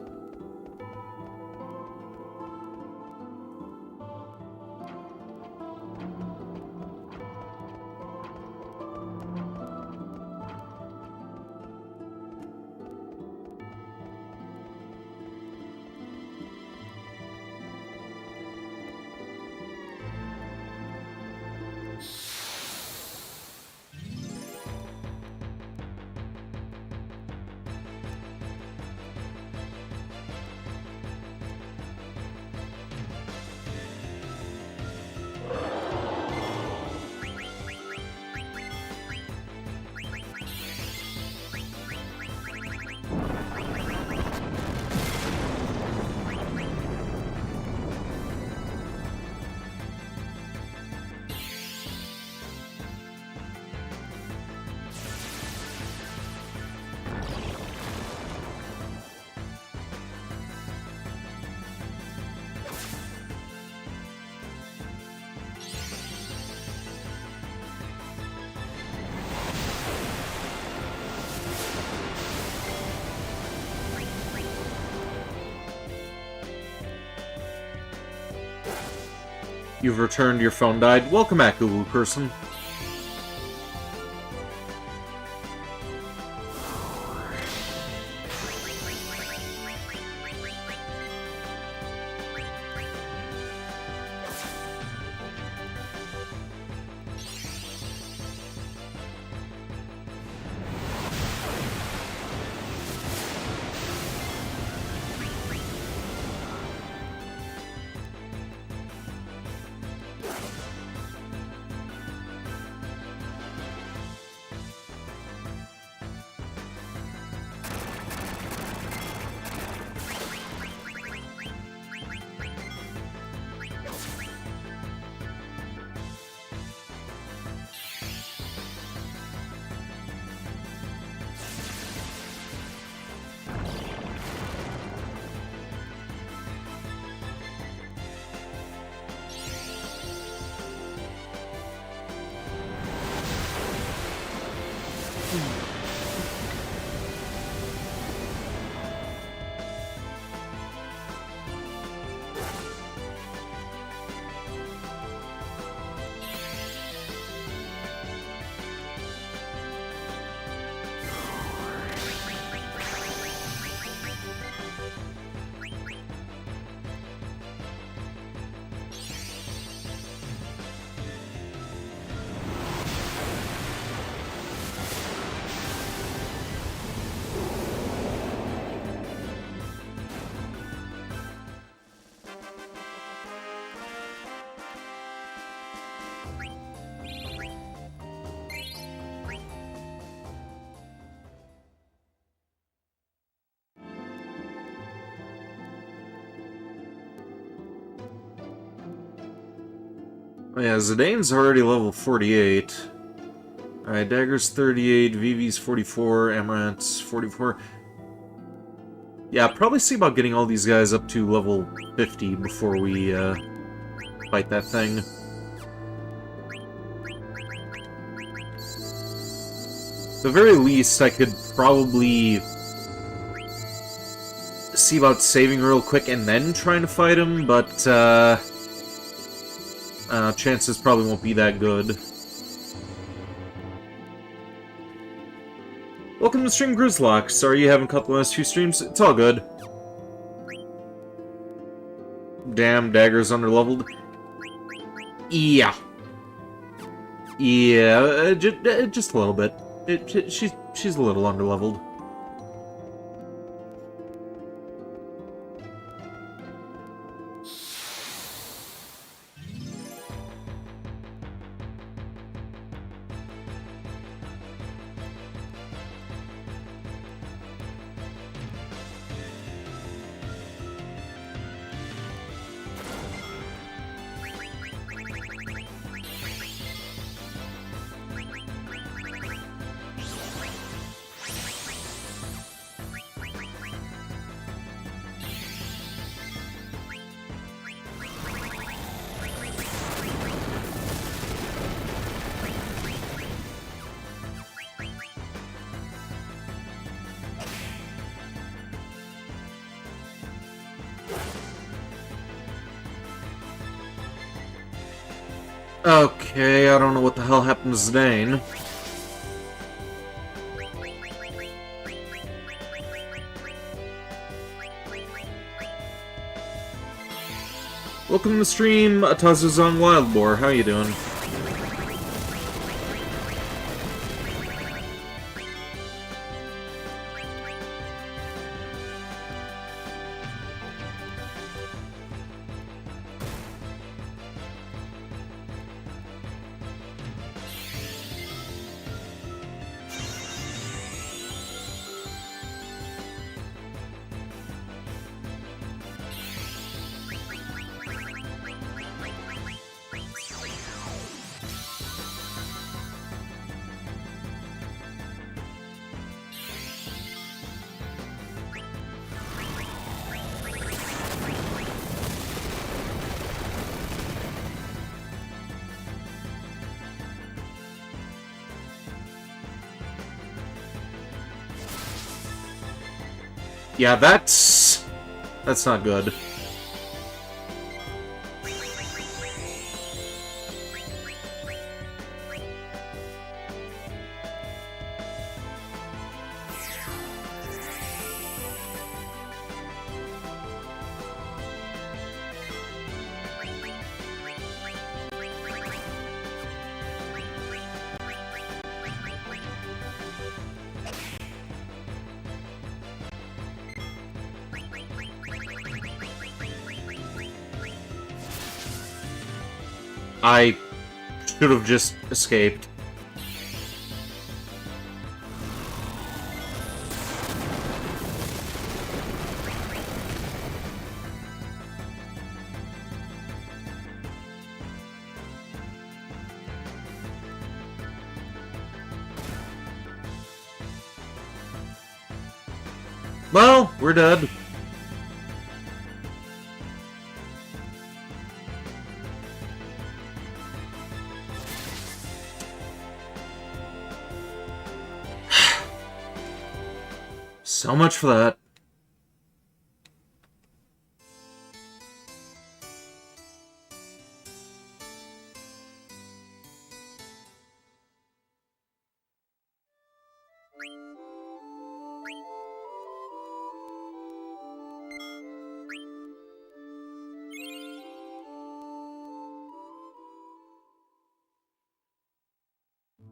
You've returned, your phone died. Welcome back, Google person. Oh yeah, Zidane's already level 48. Alright, Dagger's 38, Vivi's 44, Amarant's 44. Yeah, probably see about getting all these guys up to level 50 before we fight that thing. At the very least, I could probably see about saving real quick and then trying to fight him, but chances probably won't be that good. Welcome to stream, Grizzlock. Sorry you haven't caught the last 2 streams. It's all good. Damn, Dagger's underleveled. Yeah. Yeah, just a little bit. She's a little underleveled. Okay, I don't know what the hell happened to Zidane. Welcome to the stream, Atazuzon Wildboar. How you doing? Yeah, that's not good. I should have just escaped. Well, we're dead. So much for that.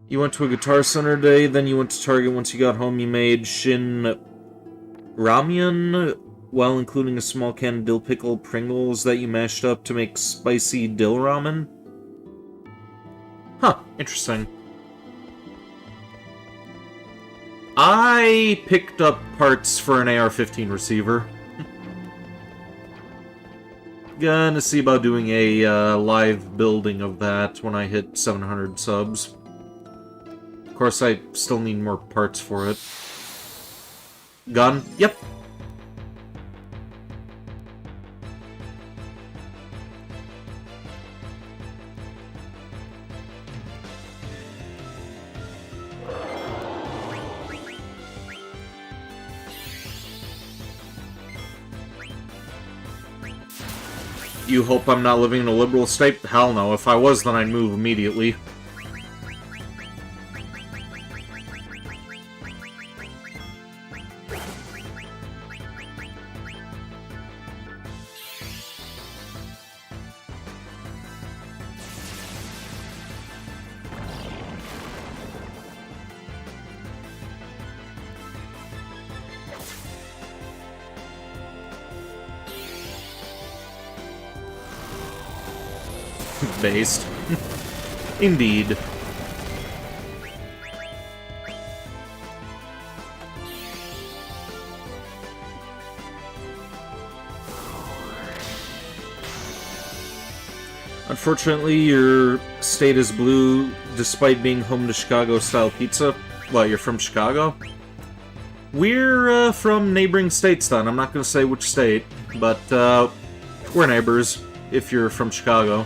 You went to a Guitar Center day, then you went to Target. Once you got home, you made Shin Ramyun, while including a small can of dill pickle Pringles that you mashed up to make spicy dill ramen. Huh, interesting. I picked up parts for an AR-15 receiver. Gonna see about doing a live building of that when I hit 700 subs. Of course, I still need more parts for it. Gun? Yep. You hope I'm not living in a liberal state? Hell no. If I was, then I'd move immediately. Based. Indeed. Unfortunately, your state is blue despite being home to Chicago-style pizza. Well, you're from Chicago? We're from neighboring states then. I'm not going to say which state, but we're neighbors if you're from Chicago.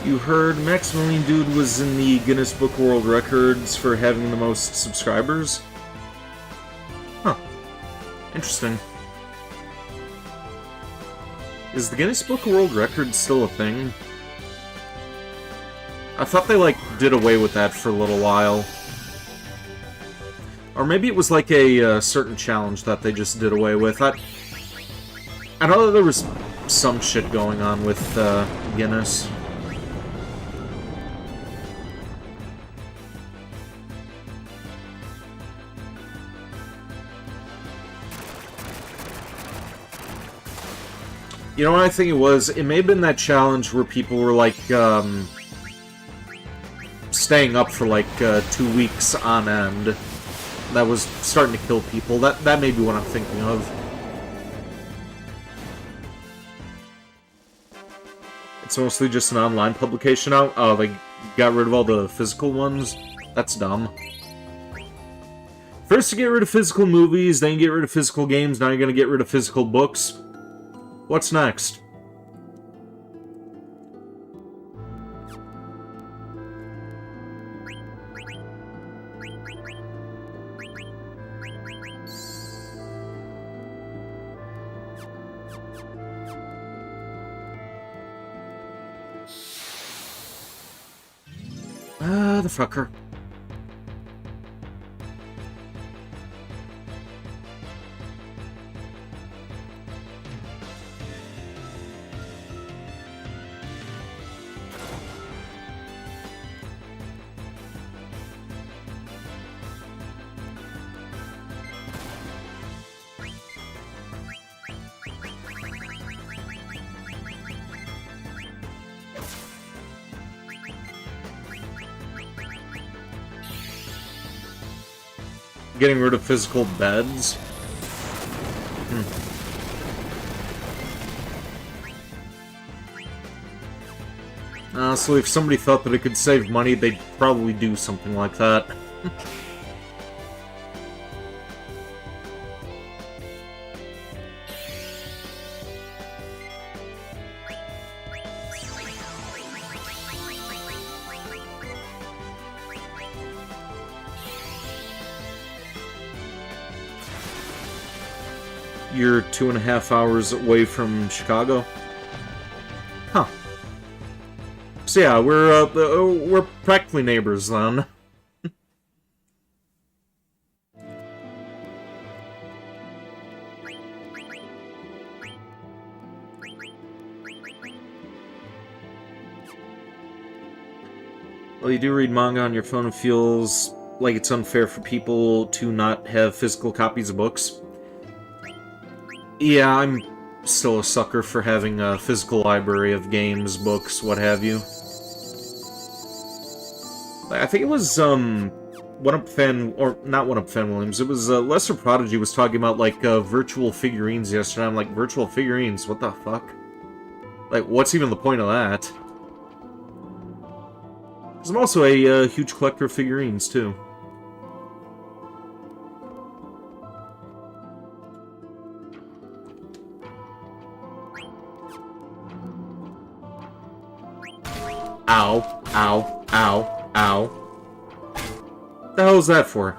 You heard Maximilian Dude was in the Guinness Book of World Records for having the most subscribers? Huh. Interesting. Is the Guinness Book of World Records still a thing? I thought they, like, did away with that for a little while. Or maybe it was like a certain challenge that they just did away with. I know that there was some shit going on with Guinness. You know what I think it was? It may have been that challenge where people were, like, staying up for, like, 2 weeks on end. That was starting to kill people. That may be what I'm thinking of. It's mostly just an online publication now? Oh, they got rid of all the physical ones? That's dumb. First you get rid of physical movies, then you get rid of physical games, now you're gonna get rid of physical books. What's next? Motherfucker. Getting rid of physical beds? So if somebody thought that it could save money, they'd probably do something like that. You're 2.5 hours away from Chicago? Huh. So yeah, we're practically neighbors then. Well, you do read manga on your phone and feels like it's unfair for people to not have physical copies of books. Yeah, I'm still a sucker for having a physical library of games, books, what have you. I think it was, not One Up Fan Williams, it was, Lesser Prodigy was talking about, like, virtual figurines yesterday. I'm like, virtual figurines? What the fuck? Like, what's even the point of that? Because I'm also a huge collector of figurines, too. Ow, ow, ow, ow. What the hell is that for?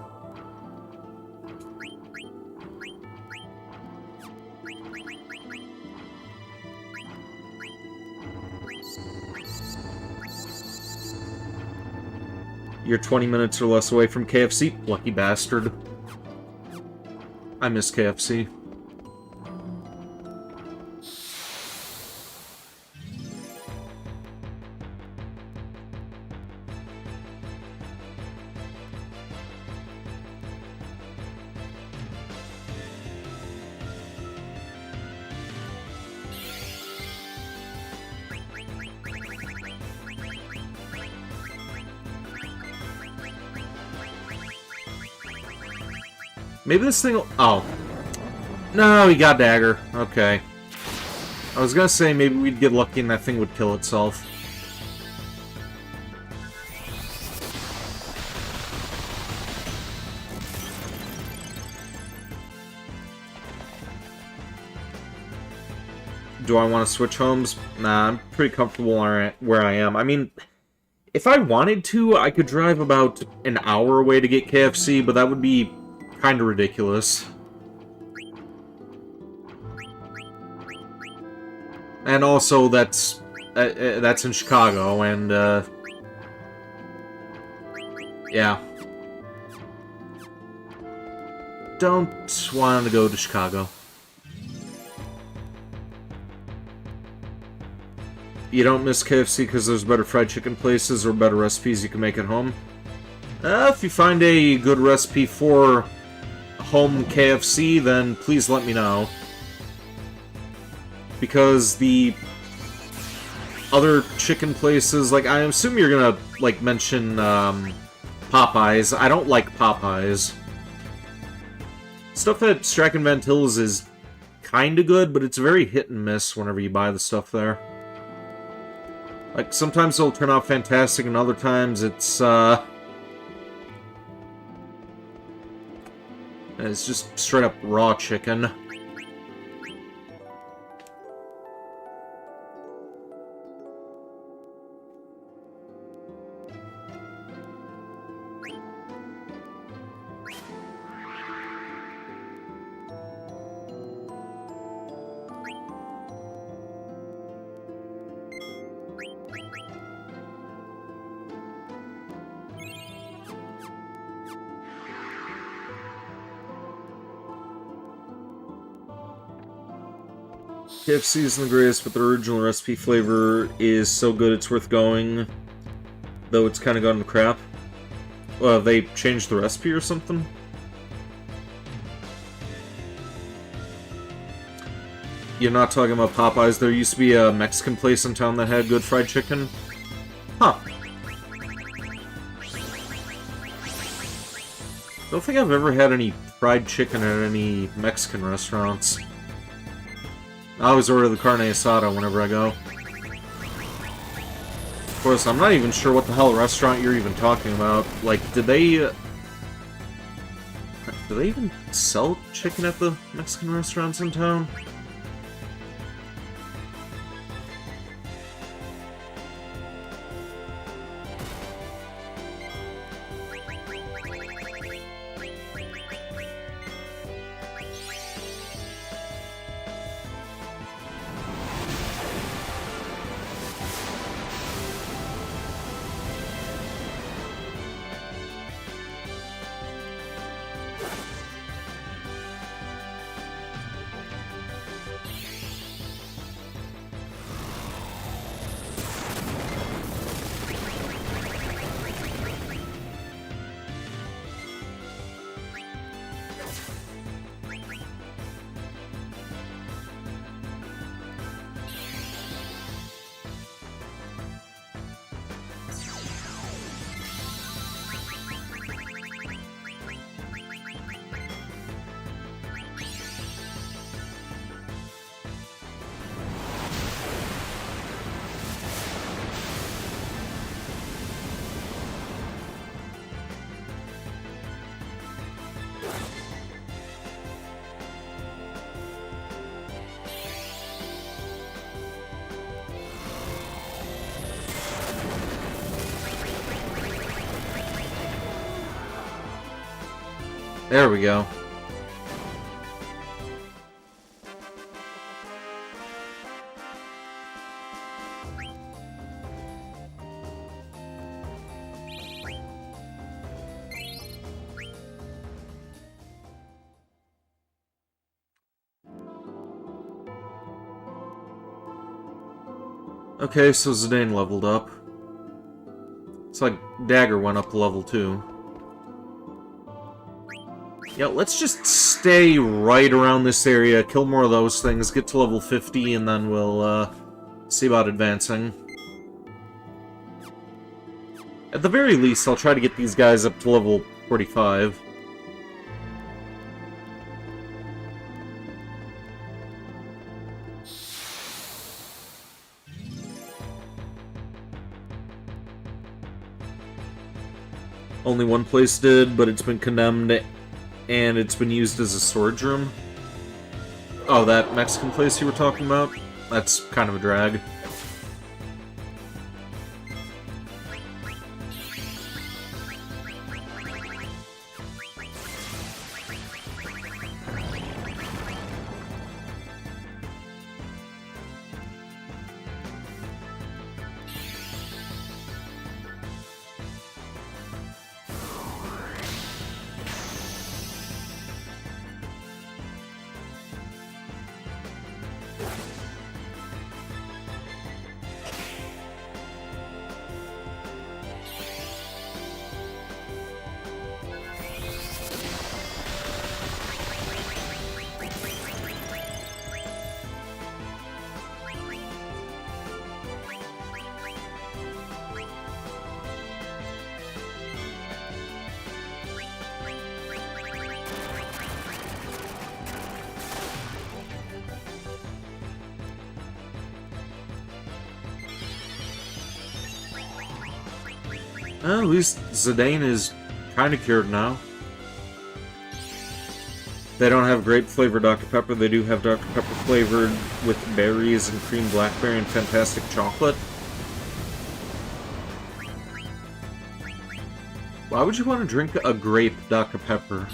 You're 20 minutes or less away from KFC? Lucky bastard. I miss KFC. Maybe this thing will... Oh. No, he got dagger. Okay. I was gonna say maybe we'd get lucky and that thing would kill itself. Do I want to switch homes? Nah, I'm pretty comfortable where I am. I mean, if I wanted to, I could drive about an hour away to get KFC, but that would be kind of ridiculous. And also, that's in Chicago, and, yeah. Don't want to go to Chicago. You don't miss KFC because there's better fried chicken places or better recipes you can make at home? If you find a good recipe for home KFC, then please let me know. Because the other chicken places, like, I assume you're gonna, like, mention, Popeyes. I don't like Popeyes. Stuff at Strack and Van Til's is kinda good, but it's very hit and miss whenever you buy the stuff there. Like, sometimes it'll turn out fantastic, and other times it's just straight up raw chicken. KFC isn't the greatest, but the original recipe flavor is so good it's worth going. Though it's kind of gone to crap. Well, they changed the recipe or something? You're not talking about Popeyes? There used to be a Mexican place in town that had good fried chicken? Huh. Don't think I've ever had any fried chicken at any Mexican restaurants. I always order the carne asada whenever I go. Of course, I'm not even sure what the hell restaurant you're even talking about. Like, do they even sell chicken at the Mexican restaurants in town? There we go. Okay, so Zidane leveled up. It's like Dagger went up to level 2. Yeah, let's just stay right around this area, kill more of those things, get to level 50, and then we'll, see about advancing. At the very least, I'll try to get these guys up to level 45. Only one place did, but it's been condemned, and it's been used as a storage room. Oh, that Mexican place you were talking about? That's kind of a drag. Well, at least Zidane is kind of cured now. They don't have grape flavored Dr. Pepper. They do have Dr. Pepper flavored with berries and cream blackberry and fantastic chocolate. Why would you want to drink a grape Dr. Pepper?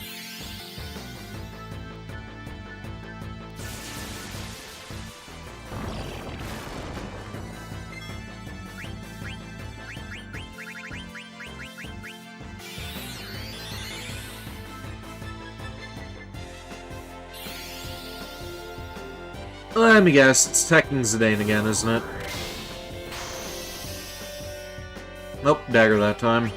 Let me guess, it's attacking Zidane again, isn't it? Nope, dagger that time.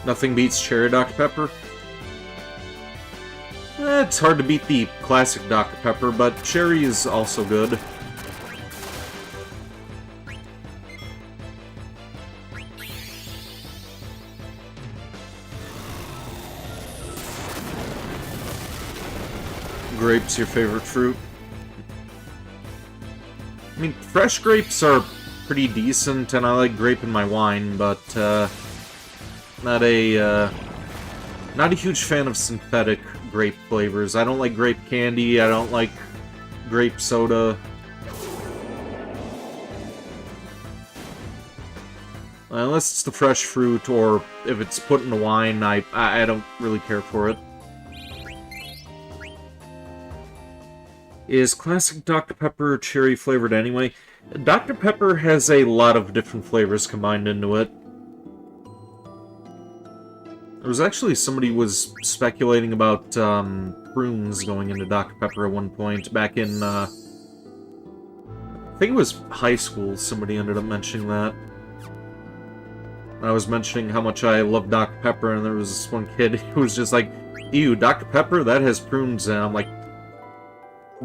Nothing beats Cherry Dr. Pepper. It's hard to beat the classic Dr. Pepper, but Cherry is also good. Grape's your favorite fruit? I mean, fresh grapes are pretty decent, and I like grape in my wine, but, not a huge fan of synthetic grape flavors. I don't like grape candy, I don't like grape soda. Unless it's the fresh fruit, or if it's put in the wine, I don't really care for it. Is classic Dr. Pepper cherry flavored anyway? Dr. Pepper has a lot of different flavors combined into it. There was actually somebody was speculating about prunes going into Dr. Pepper at one point, back in, I think it was high school, somebody ended up mentioning that. I was mentioning how much I love Dr. Pepper, and there was this one kid who was just like, ew, Dr. Pepper? That has prunes, and I'm like,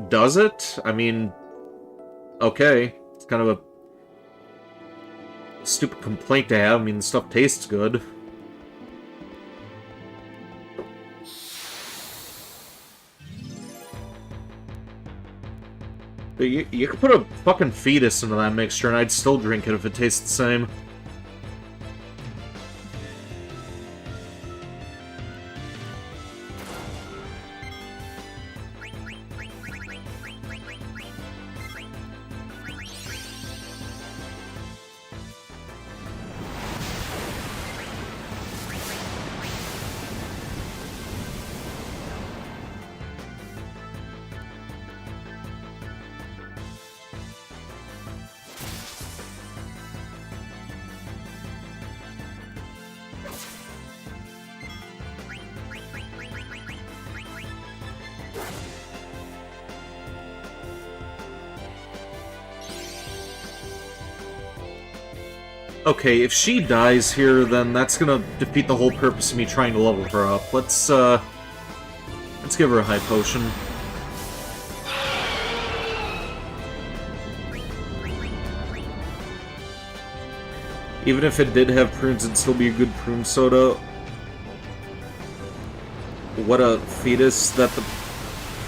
does it? I mean, okay. It's kind of a stupid complaint to have. I mean, the stuff tastes good. But you could put a fucking fetus into that mixture, and I'd still drink it if it tastes the same. Okay, if she dies here, then that's gonna defeat the whole purpose of me trying to level her up. Let's give her a high potion. Even if it did have prunes, it'd still be a good prune soda. What a fetus that the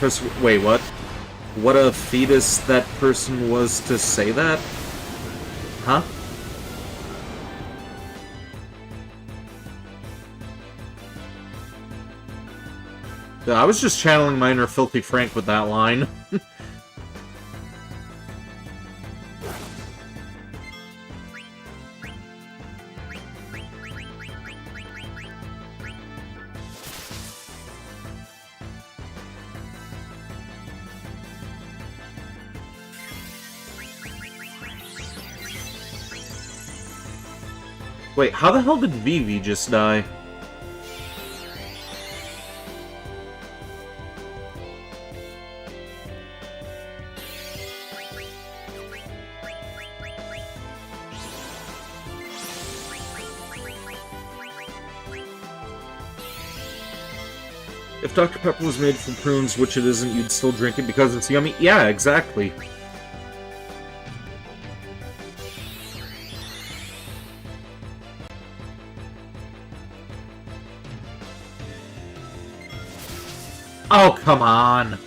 person... Wait, what? What a fetus that person was to say that? Huh? Yeah, I was just channeling my inner Filthy Frank with that line. Wait, how the hell did Vivi just die? If Dr. Pepper was made from prunes, which it isn't, you'd still drink it because it's yummy? Yeah, exactly. Oh, come on!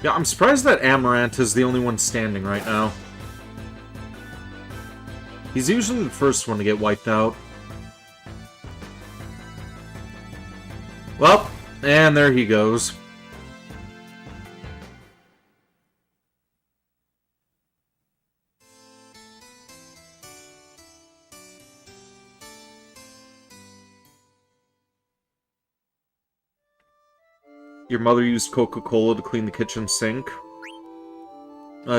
Yeah, I'm surprised that Amaranth is the only one standing right now. He's usually the first one to get wiped out. Well, and there he goes. Your mother used Coca-Cola to clean the kitchen sink.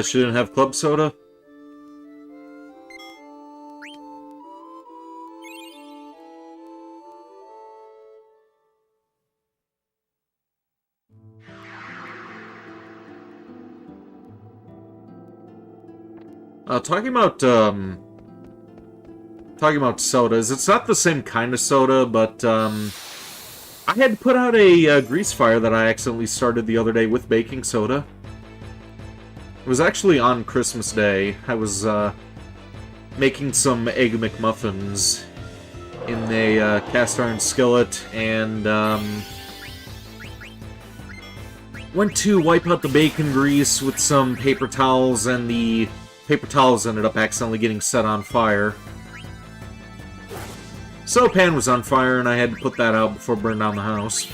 She didn't have club soda? talking about sodas. It's not the same kind of soda, but, I had put out a grease fire that I accidentally started the other day with baking soda. It was actually on Christmas Day. I was, making some Egg McMuffins in a, cast iron skillet, and, went to wipe out the bacon grease with some paper towels, and the paper towels ended up accidentally getting set on fire. So pan was on fire, and I had to put that out before burning down the house.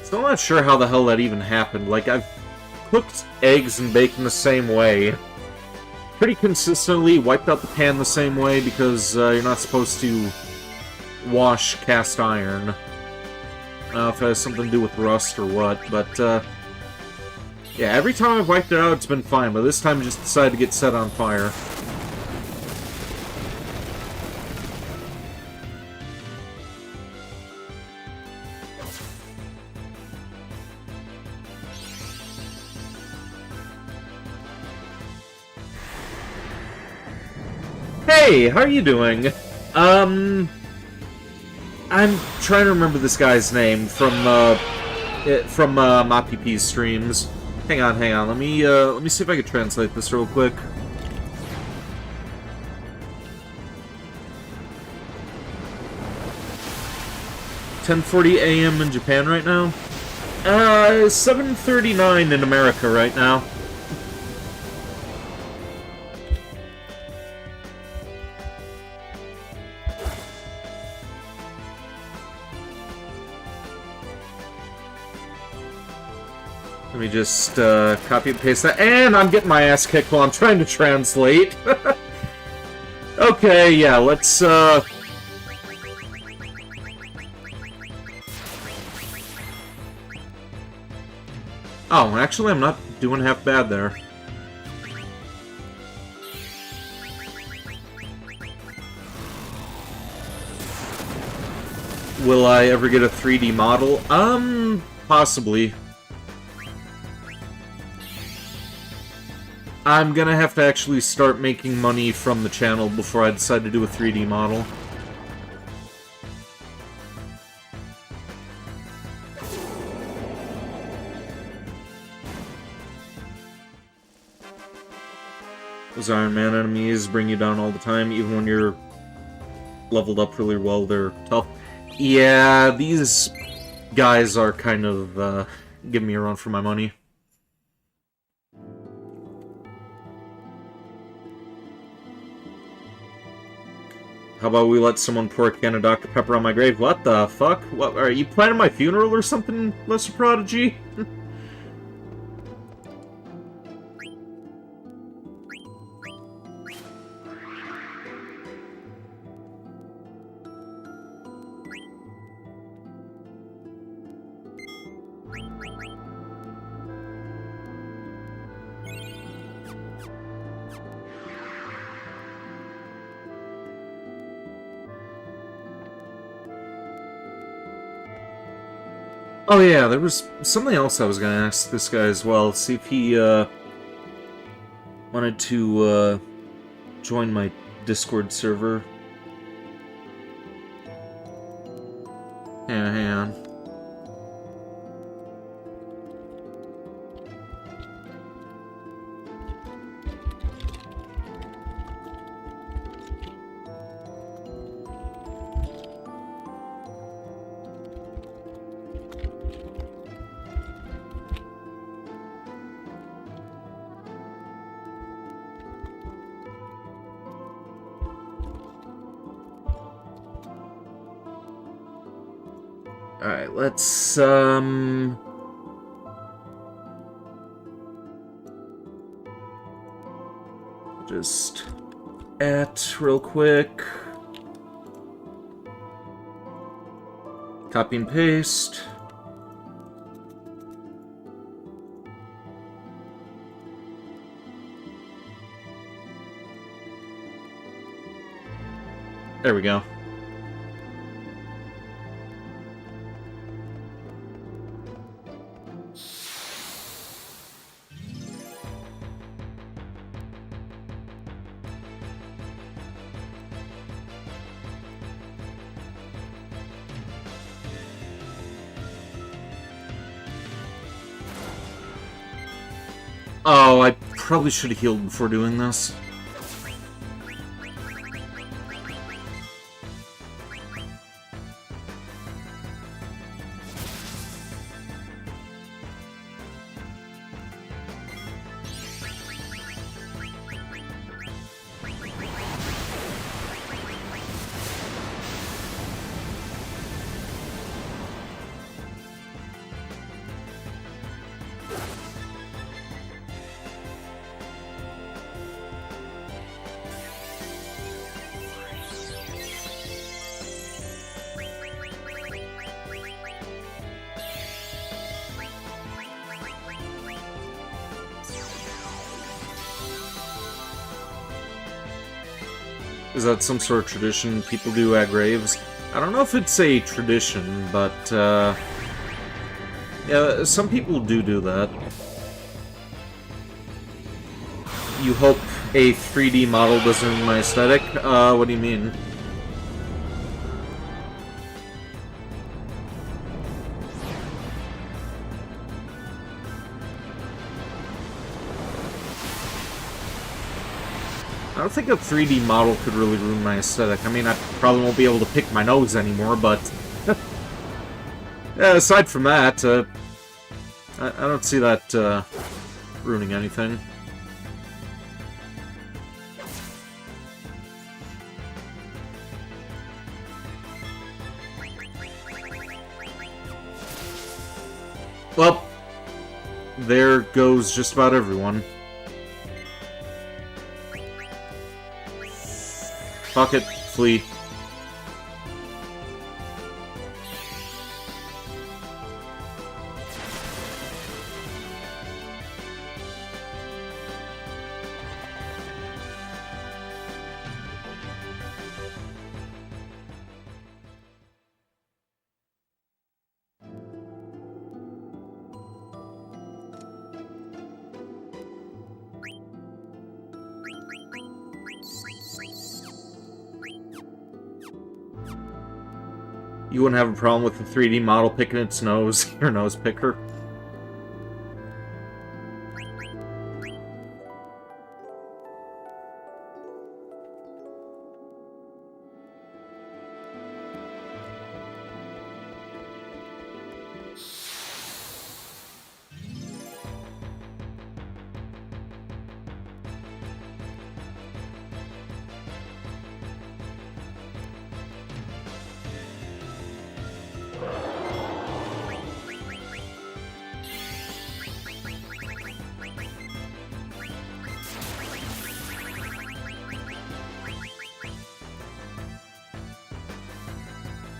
Still not sure how the hell that even happened. Like, I've cooked eggs and bacon the same way. Pretty consistently, wiped out the pan the same way because you're not supposed to wash cast iron. I don't know if it has something to do with rust or what, but yeah, every time I've wiped it out, it's been fine, but this time I just decided to get set on fire. Hey, how are you doing? I'm trying to remember this guy's name from MoppyP's streams. Hang on. Let me see if I can translate this real quick. $10:40 a.m. in Japan right now. 7:39 in America right now. Let me just copy and paste that. And I'm getting my ass kicked while I'm trying to translate. Okay, yeah, let's... Oh, actually, I'm not doing half bad there. Will I ever get a 3D model? Possibly. I'm gonna have to actually start making money from the channel before I decide to do a 3D model. Those Iron Man enemies bring you down all the time, even when you're leveled up really well, they're tough. Yeah, these guys are kind of, giving me a run for my money. How about we let someone pour a can of Dr. Pepper on my grave? What the fuck? What, are you planning my funeral or something, Lesser Prodigy? Oh yeah, there was something else I was gonna ask this guy as well. See if he, wanted to, join my Discord server. Yeah, hang on. Alright, let's, just real quick. Copy and paste. There we go. Oh, I probably should have healed before doing this. Is that some sort of tradition people do at graves? I don't know if it's a tradition, but, yeah, some people do that. You hope a 3D model doesn't ruin my aesthetic? What do you mean? I don't think a 3D model could really ruin my aesthetic. I mean, I probably won't be able to pick my nose anymore, but... yeah, aside from that, I don't see that, ruining anything. Well, there goes just about everyone. Fuck it, flee. You wouldn't have a problem with the 3D model picking its nose, your nose picker.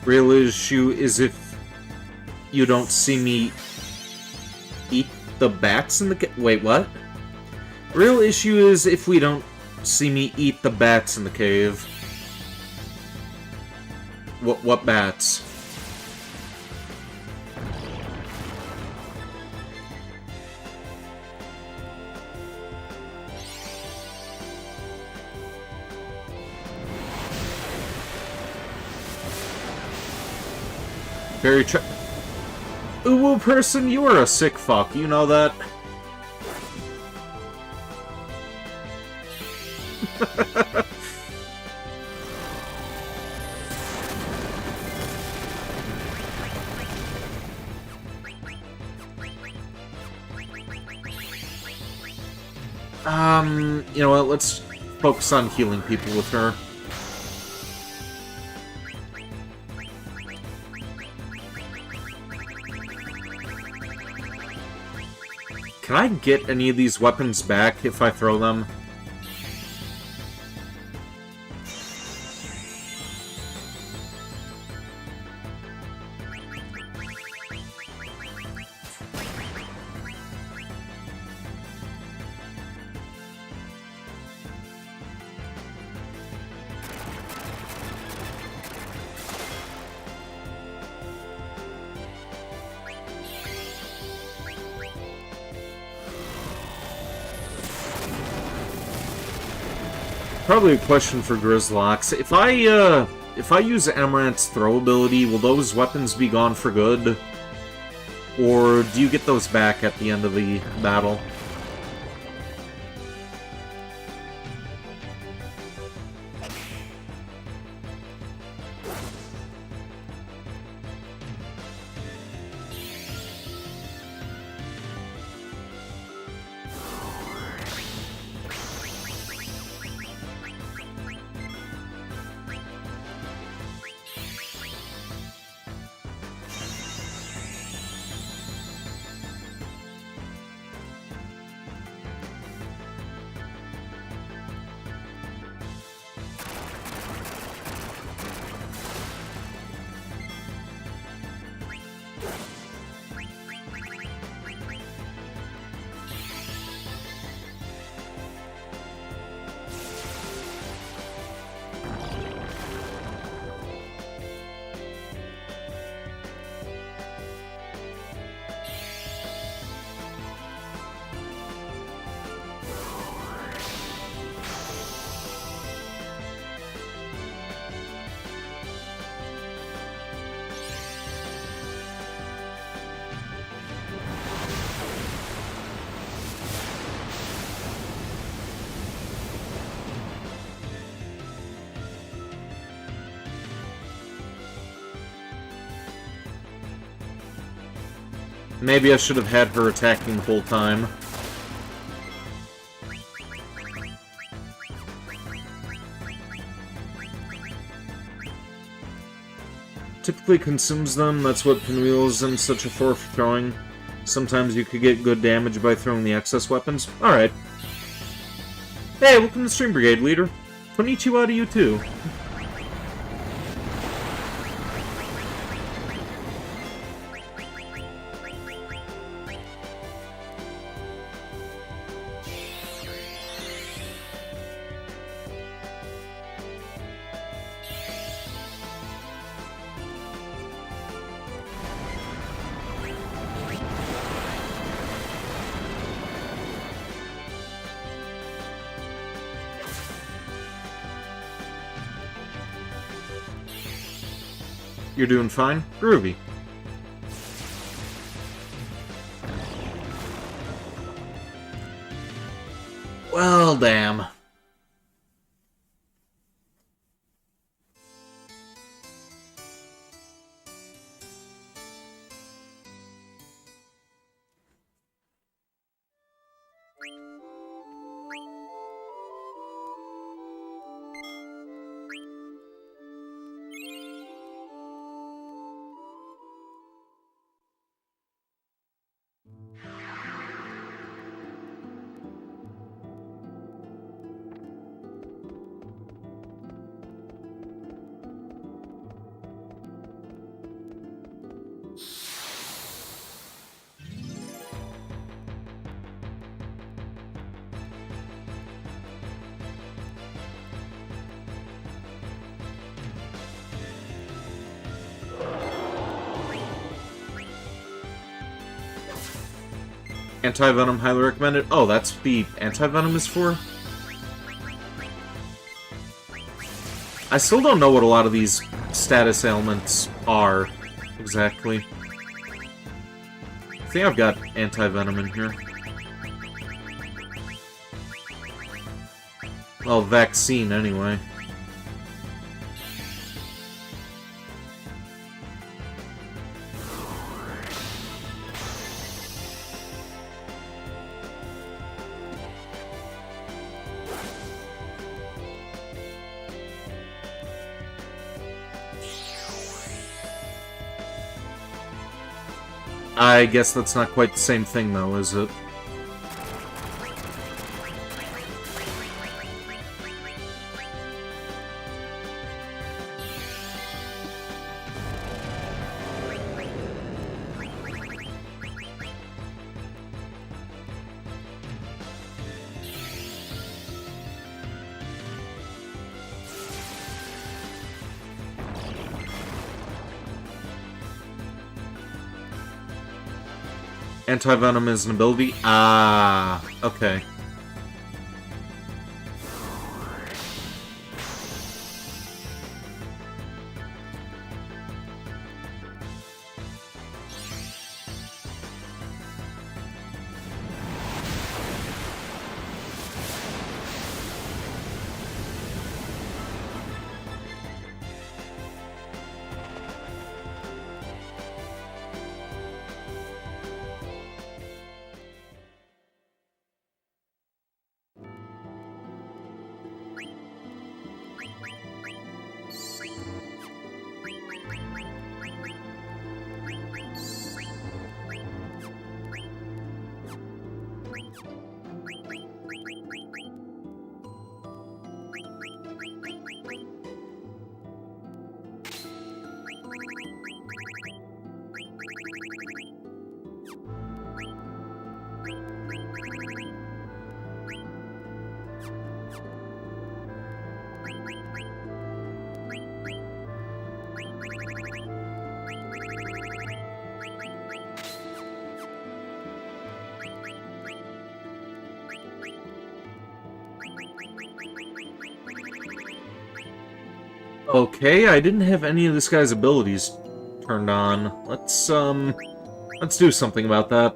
Real issue is if you don't see me eat the bats in the wait, what? Real issue is if we don't see me eat the bats in the cave. What bats? Very Uwu person, you are a sick fuck, you know that? You know what, let's focus on healing people with her. Can I get any of these weapons back if I throw them? probably a question for Grizzlox. If I use Amaranth's throw ability, will those weapons be gone for good? Or do you get those back at the end of the battle? Maybe I should have had her attacking the whole time. Typically consumes them, that's what Pinwheel's in such a for throwing. Sometimes you could get good damage by throwing the excess weapons. Alright. Hey, welcome to Stream Brigade, leader. Konnichiwa to you too. You're doing fine? Groovy. Well, damn. Anti-Venom highly recommended. Oh, that's what the Anti-Venom is for? I still don't know what a lot of these status ailments are, exactly. I think I've got Anti-Venom in here. Well, vaccine, anyway. I guess that's not quite the same thing, though, is it? Anti-Venom is an ability? Ah, okay. Okay, I didn't have any of this guy's abilities turned on. Let's do something about that.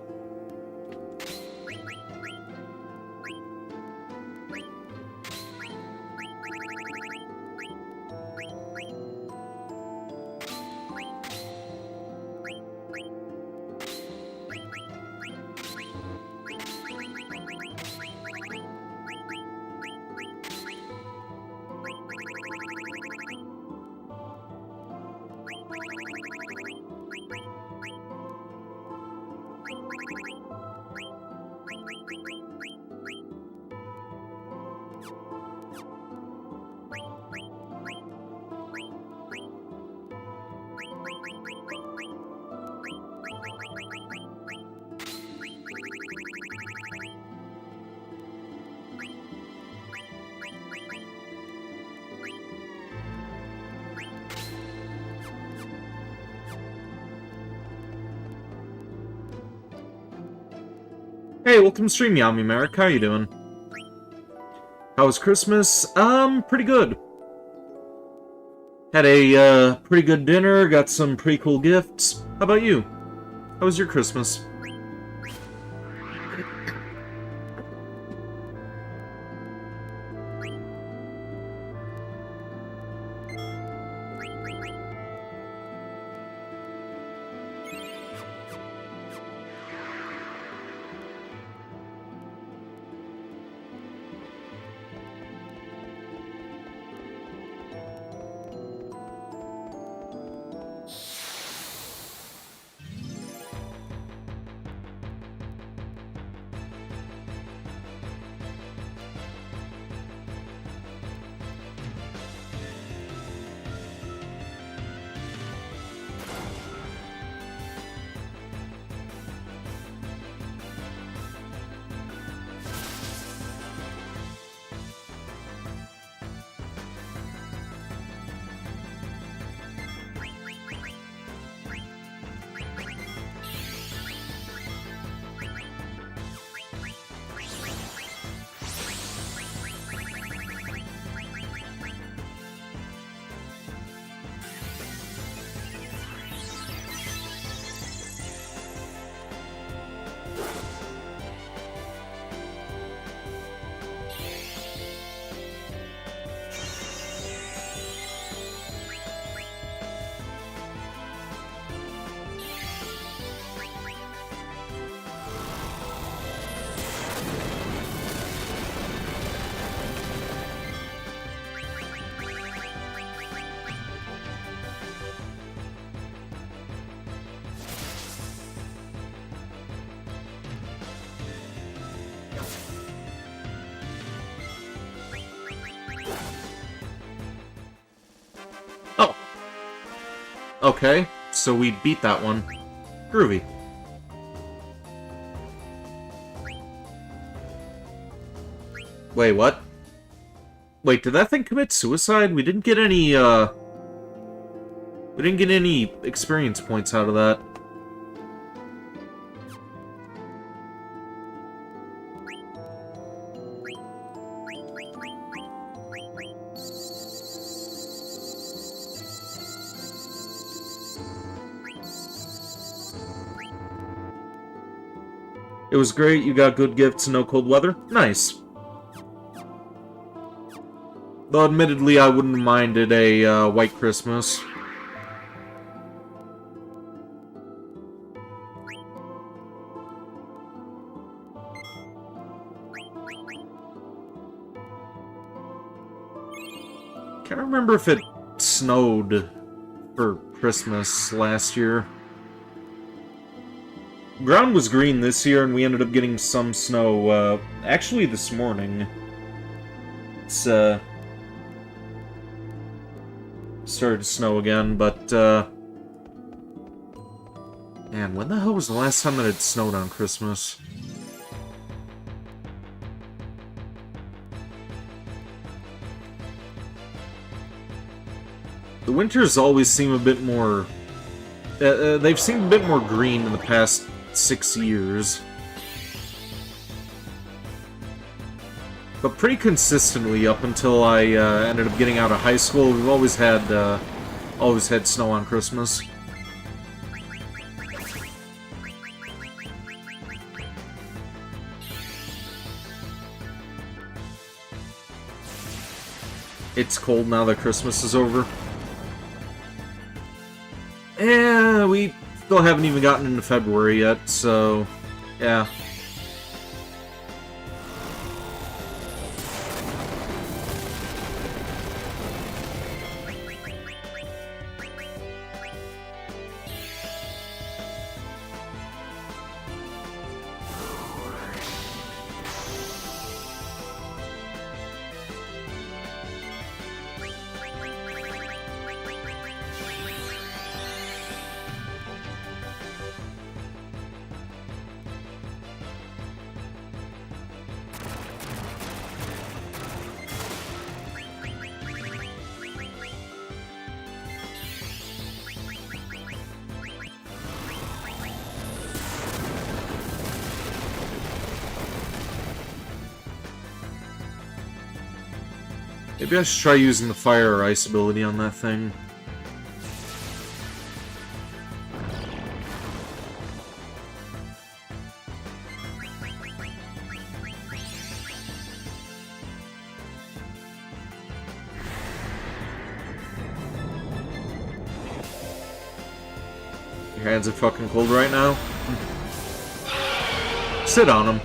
Hey, welcome to stream, Yami Merrick. How you doing? How was Christmas? Pretty good. Had a, pretty good dinner, got some pretty cool gifts. How about you? How was your Christmas? Oh. Okay, so we beat that one. Groovy. Wait, what? Wait, did that thing commit suicide? We didn't get any, we didn't get any experience points out of that. It was great, you got good gifts and no cold weather? Nice. Though admittedly I wouldn't have minded a white Christmas. Can't remember if it snowed for Christmas last year. Ground was green this year, and we ended up getting some snow, actually this morning. It's, started to snow again, but, man, when the hell was the last time that it snowed on Christmas? The winters always seem a bit more... they've seemed a bit more green in the past 6 years. But pretty consistently up until I ended up getting out of high school, we've always had snow on Christmas. It's cold now that Christmas is over. We still haven't even gotten into February yet, so yeah. Maybe I should try using the fire or ice ability on that thing. Your hands are fucking cold right now? Sit on them.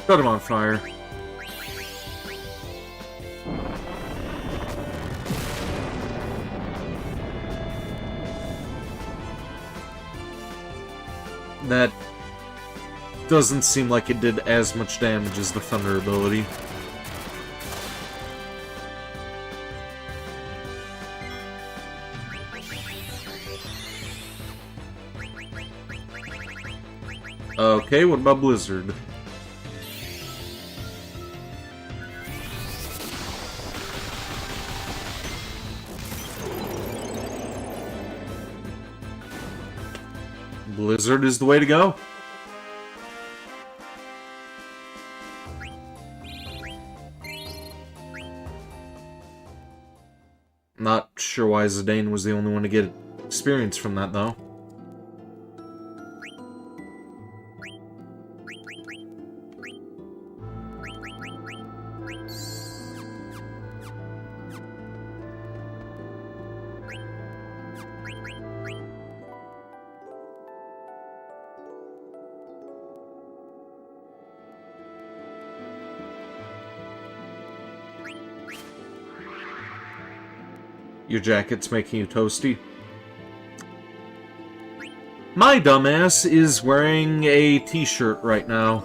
Set him on fire. That doesn't seem like it did as much damage as the thunder ability. Okay, what about Blizzard? Blizzard is the way to go. Not sure why Zidane was the only one to get experience from that, though. Your jacket's making you toasty. My dumbass is wearing a t-shirt right now.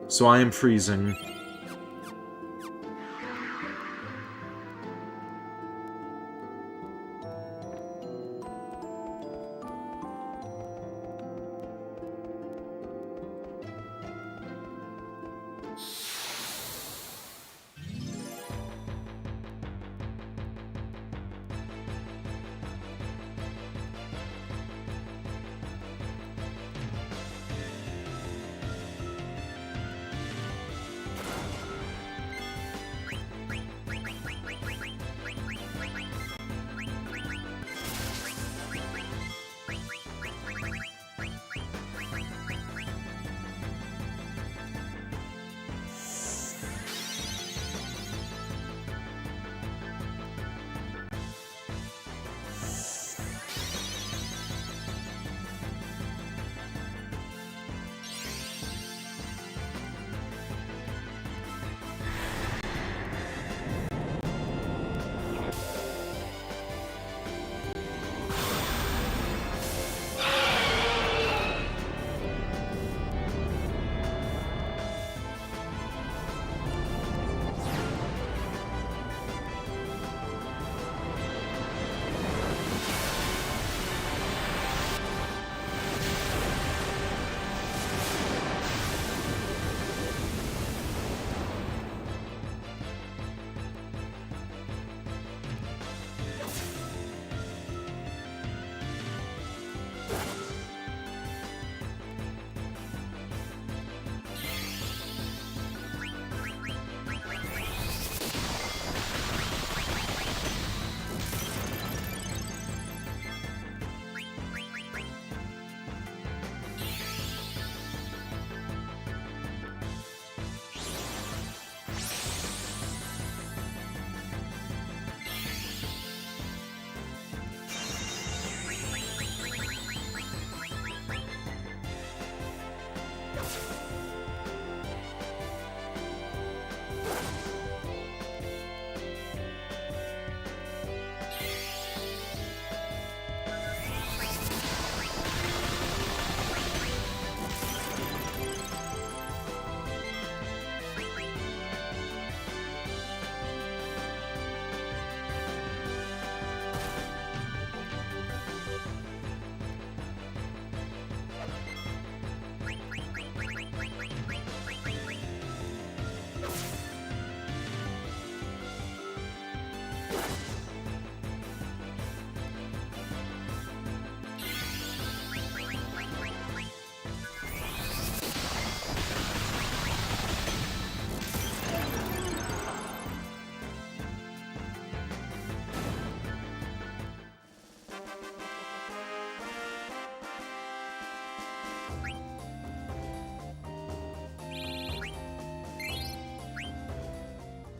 So I am freezing.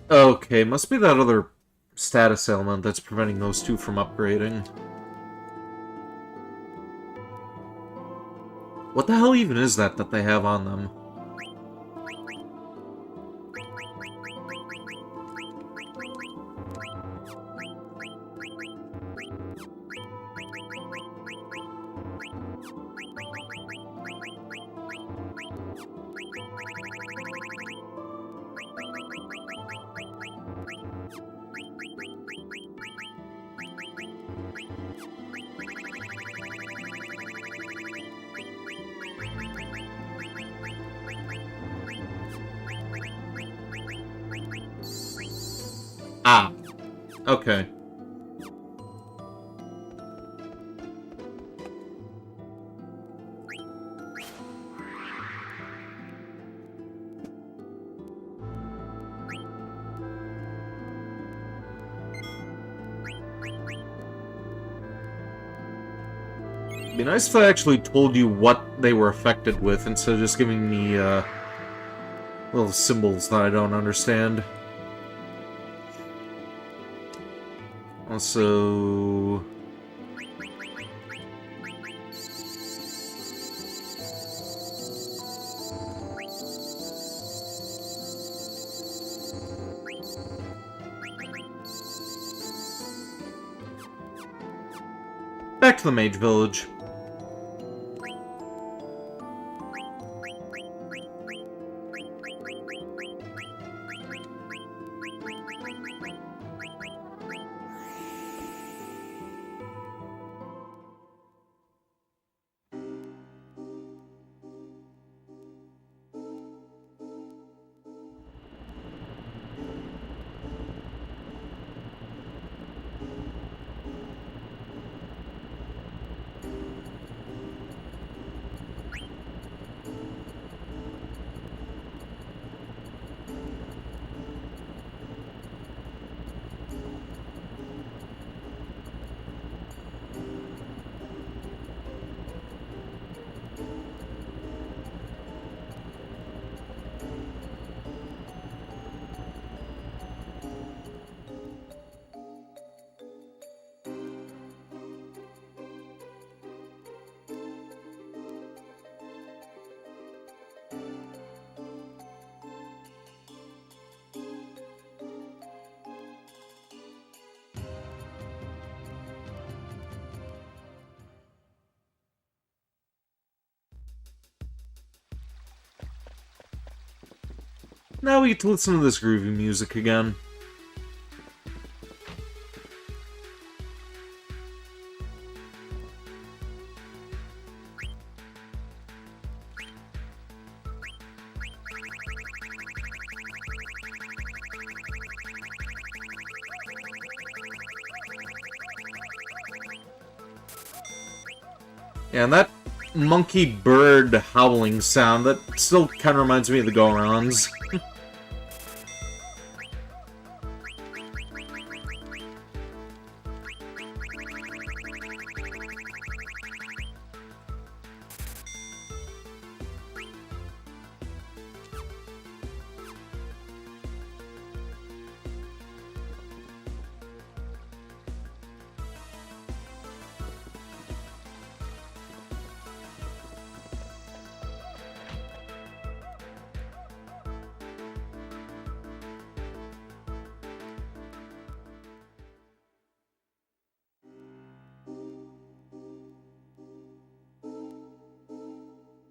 Okay, must be that other status ailment that's preventing those two from upgrading. What the hell even is that they have on them? Ah, okay. It'd be nice if I actually told you what they were affected with, instead of just giving me, little symbols that I don't understand. Also... back to the Mage Village. Now we get to listen to this groovy music again. Yeah, and that monkey bird howling sound, that still kind of reminds me of the Gorons.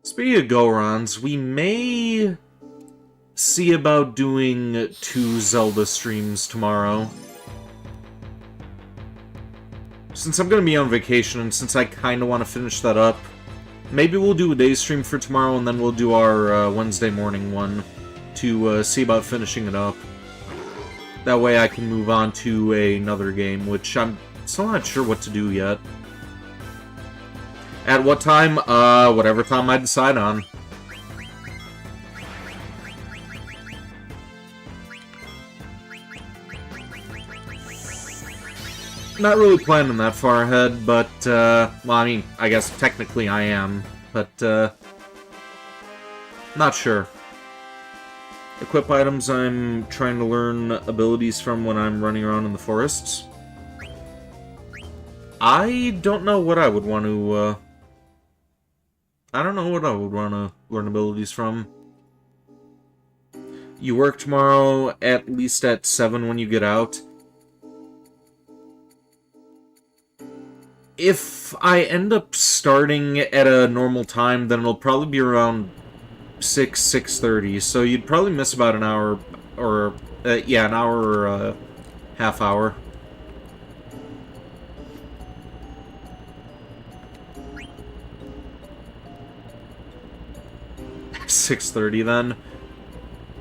Speaking of Gorons, we may see about doing 2 Zelda streams tomorrow. Since I'm going to be on vacation, and since I kind of want to finish that up, maybe we'll do a day stream for tomorrow, and then we'll do our Wednesday morning one to see about finishing it up. That way I can move on to another game, which I'm still not sure what to do yet. At what time? Whatever time I decide on. Not really planning that far ahead, but, well, I mean, I guess technically I am, but, not sure. Equip items I'm trying to learn abilities from when I'm running around in the forests. I don't know what I would want to, I don't know what I would want to learn abilities from. You work tomorrow at least at 7 when you get out. If I end up starting at a normal time, then it'll probably be around 6:30, so you'd probably miss about an hour, or, yeah, an hour or a half hour. $6:30 then.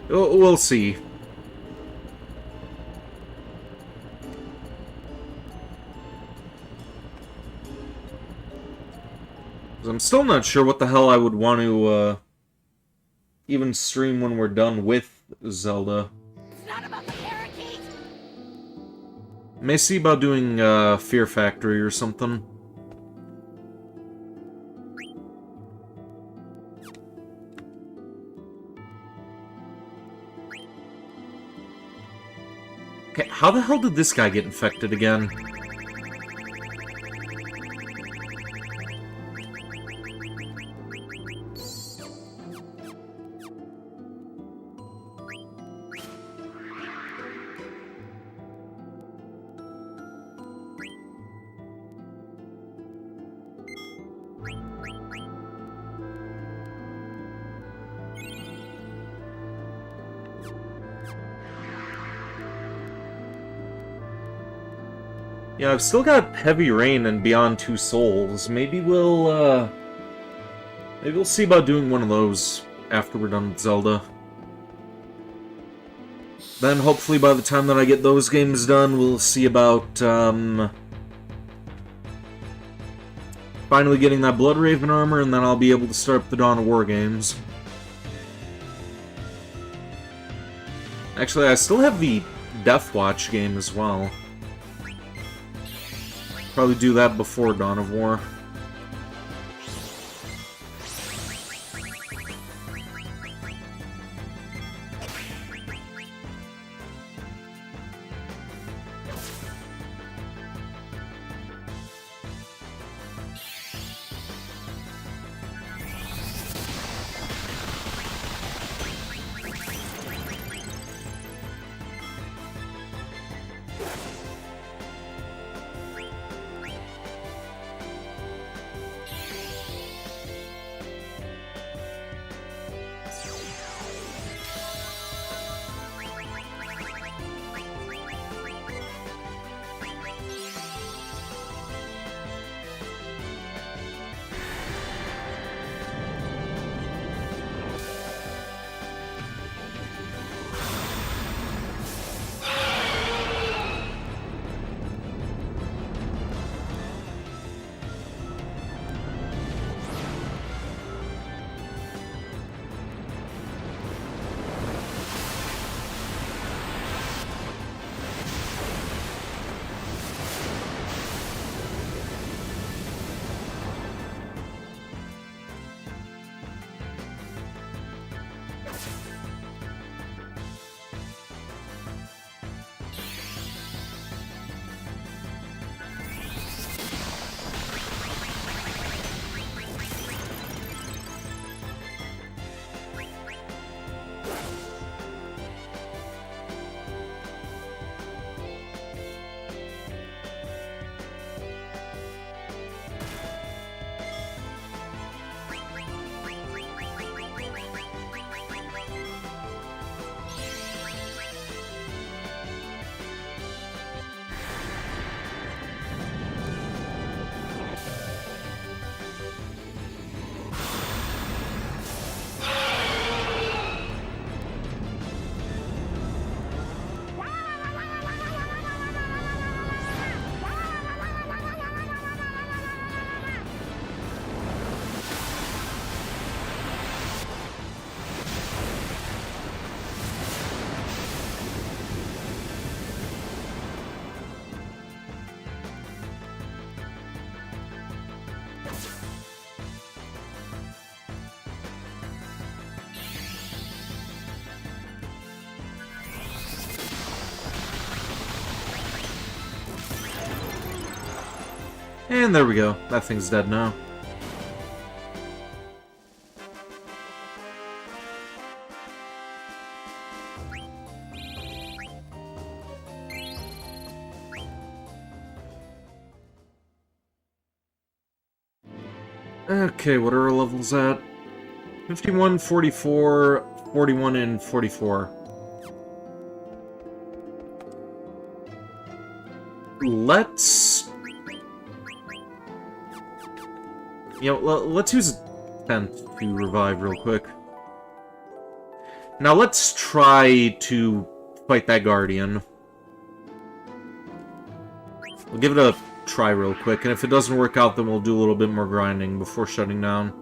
We'll see. I'm still not sure what the hell I would want to even stream when we're done with Zelda. It's not about the parakeet. May see about doing Fear Factory or something. Okay, how the hell did this guy get infected again? Yeah, I've still got Heavy Rain and Beyond Two Souls. Maybe we'll see about doing one of those after we're done with Zelda. Then hopefully by the time that I get those games done, we'll see about, finally getting that Bloodraven armor, and then I'll be able to start up the Dawn of War games. Actually, I still have the Deathwatch game as well. Probably do that before Dawn of War. And there we go. That thing's dead now. Okay, what are our levels at? 51, 44, 41, and 44. Let's... let's use a 10th to revive real quick. Now let's try to fight that Guardian. We'll give it a try real quick, and if it doesn't work out, then we'll do a little bit more grinding before shutting down.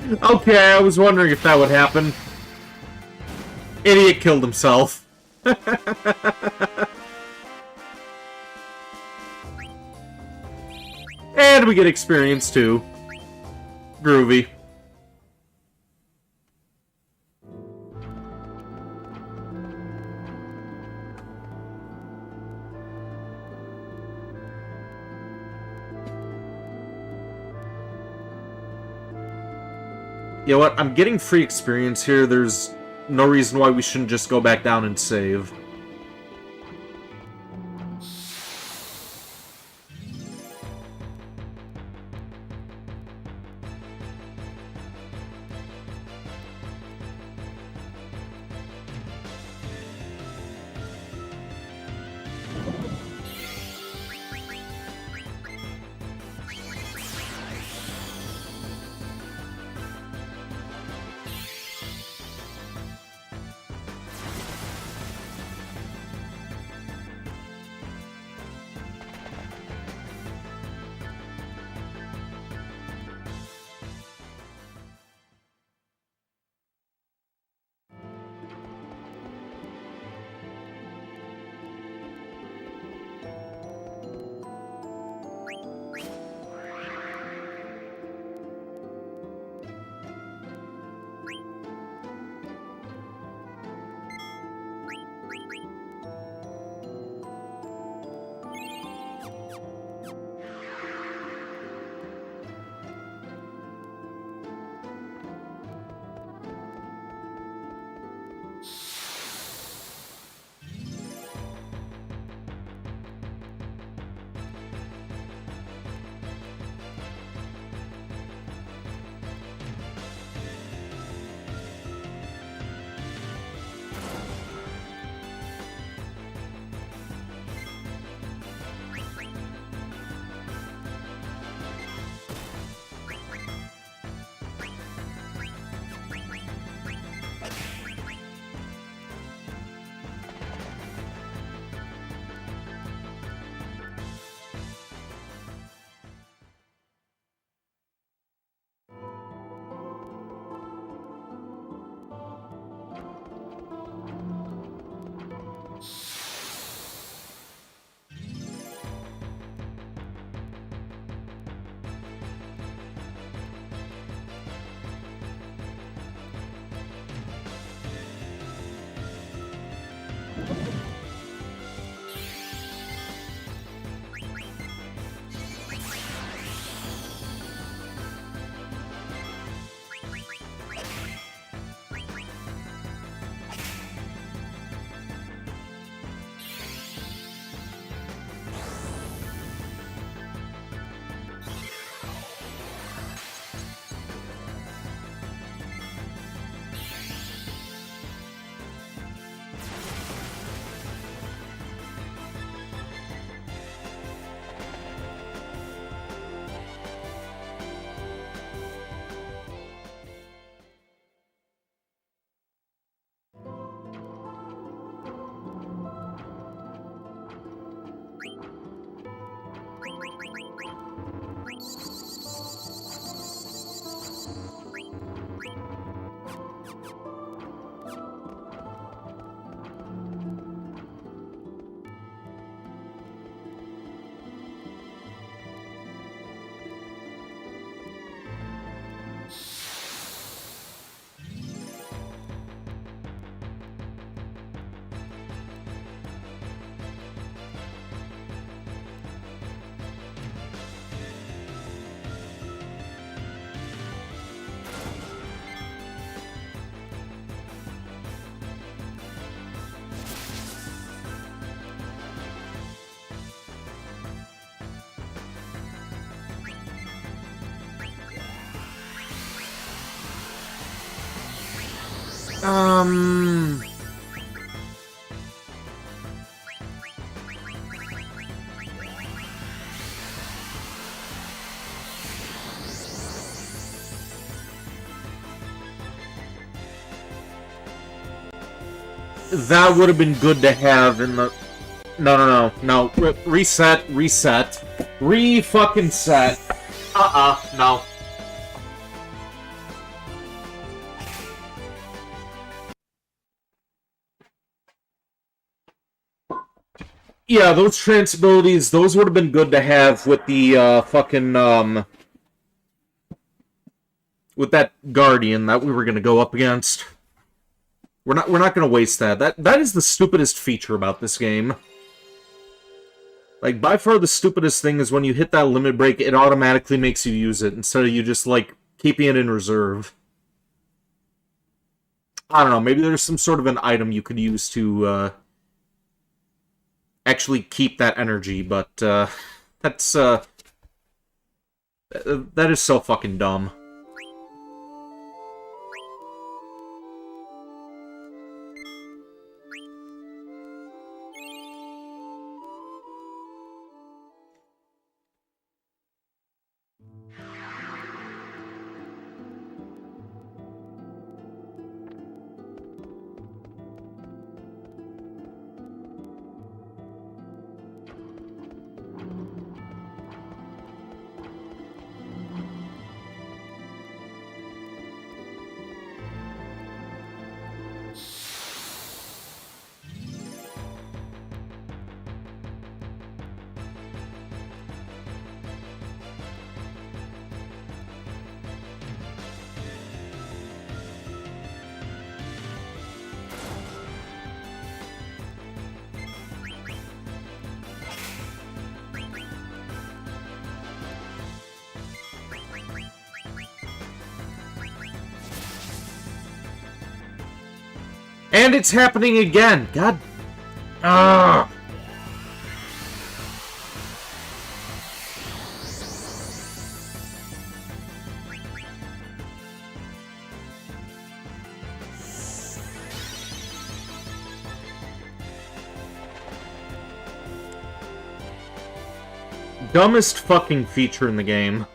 Okay, I was wondering if that would happen. Idiot killed himself. And we get experience too. Groovy. You know what? I'm getting free experience here. There's no reason why we shouldn't just go back down and save. Um... That would have been good to have in the... No. Reset. Re-fucking-set. No. Yeah, those trance abilities, those would have been good to have with the, with that Guardian that we were gonna go up against. We're not gonna waste that. That is the stupidest feature about this game. Like, by far the stupidest thing is when you hit that limit break, it automatically makes you use it, instead of you just, like, keeping it in reserve. I don't know, maybe there's some sort of an item you could use to, actually keep that energy, but, that's, that is so fucking dumb. And it's happening again! God... Ugh! Dumbest fucking feature in the game.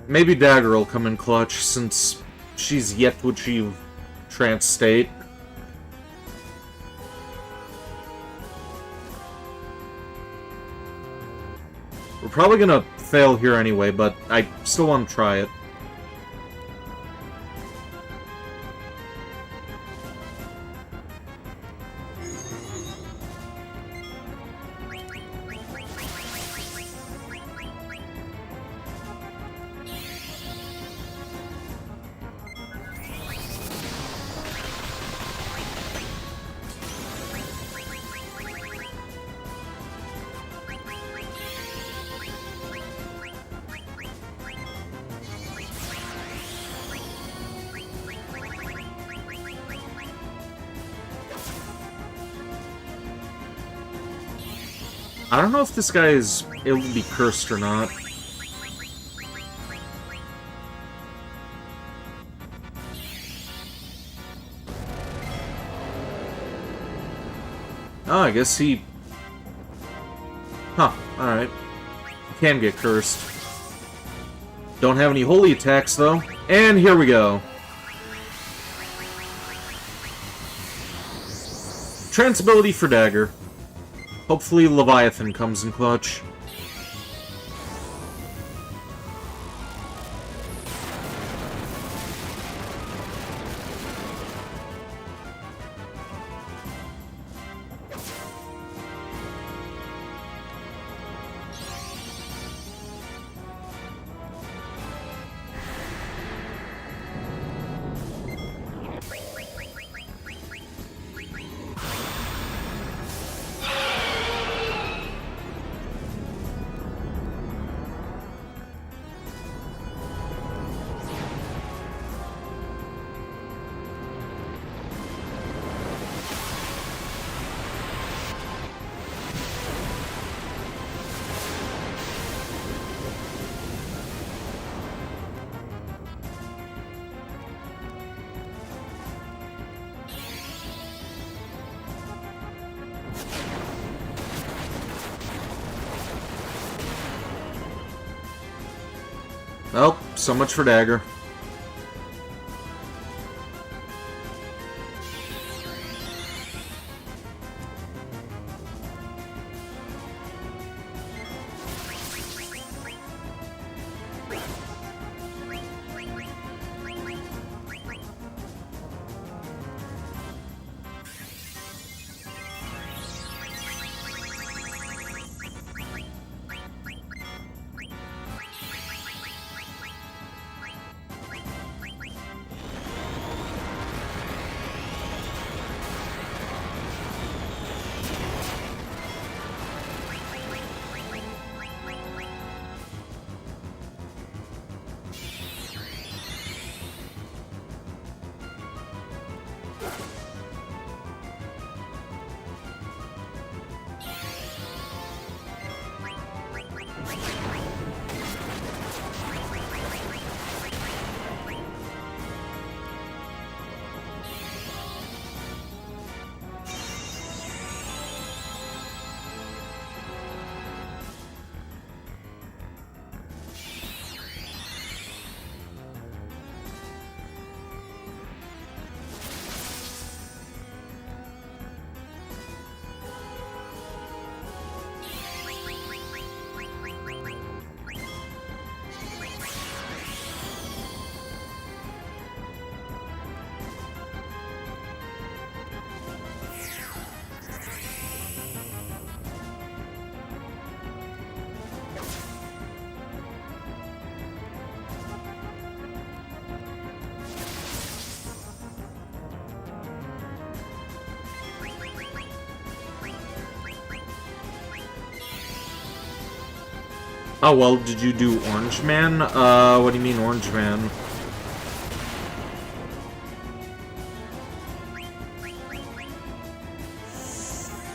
Maybe Dagger will come in clutch, since she's yet to achieve trance state. We're probably gonna fail here anyway, but I still want to try it. I don't know if this guy is able to be cursed or not. Oh, I guess he... Huh, alright. Can get cursed. Don't have any holy attacks, though. And here we go. Trance ability for Dagger. Hopefully Leviathan comes in clutch. Well, so much for dagger. Oh, well, did you do Orange Man? What do you mean Orange Man?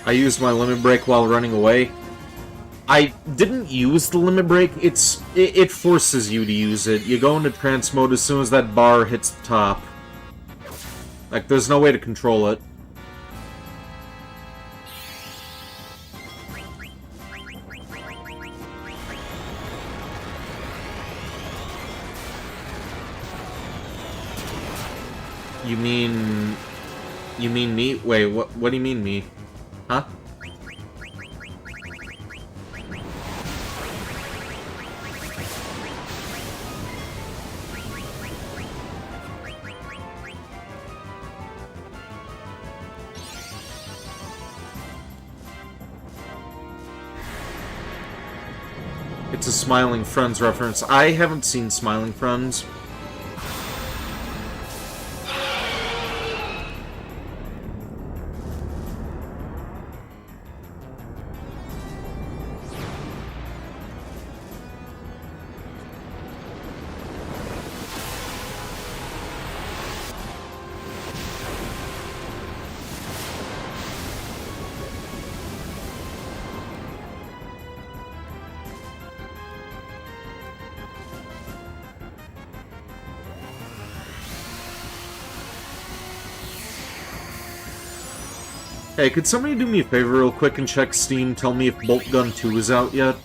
I used my limit break while running away. I didn't use the limit break. It forces you to use it. You go into trance mode as soon as that bar hits the top. Like, there's no way to control it. You mean me? Wait, what do you mean me? Huh? It's a Smiling Friends reference. I haven't seen Smiling Friends. Hey, could somebody do me a favor real quick and check Steam? Tell me if Bolt Gun 2 is out yet?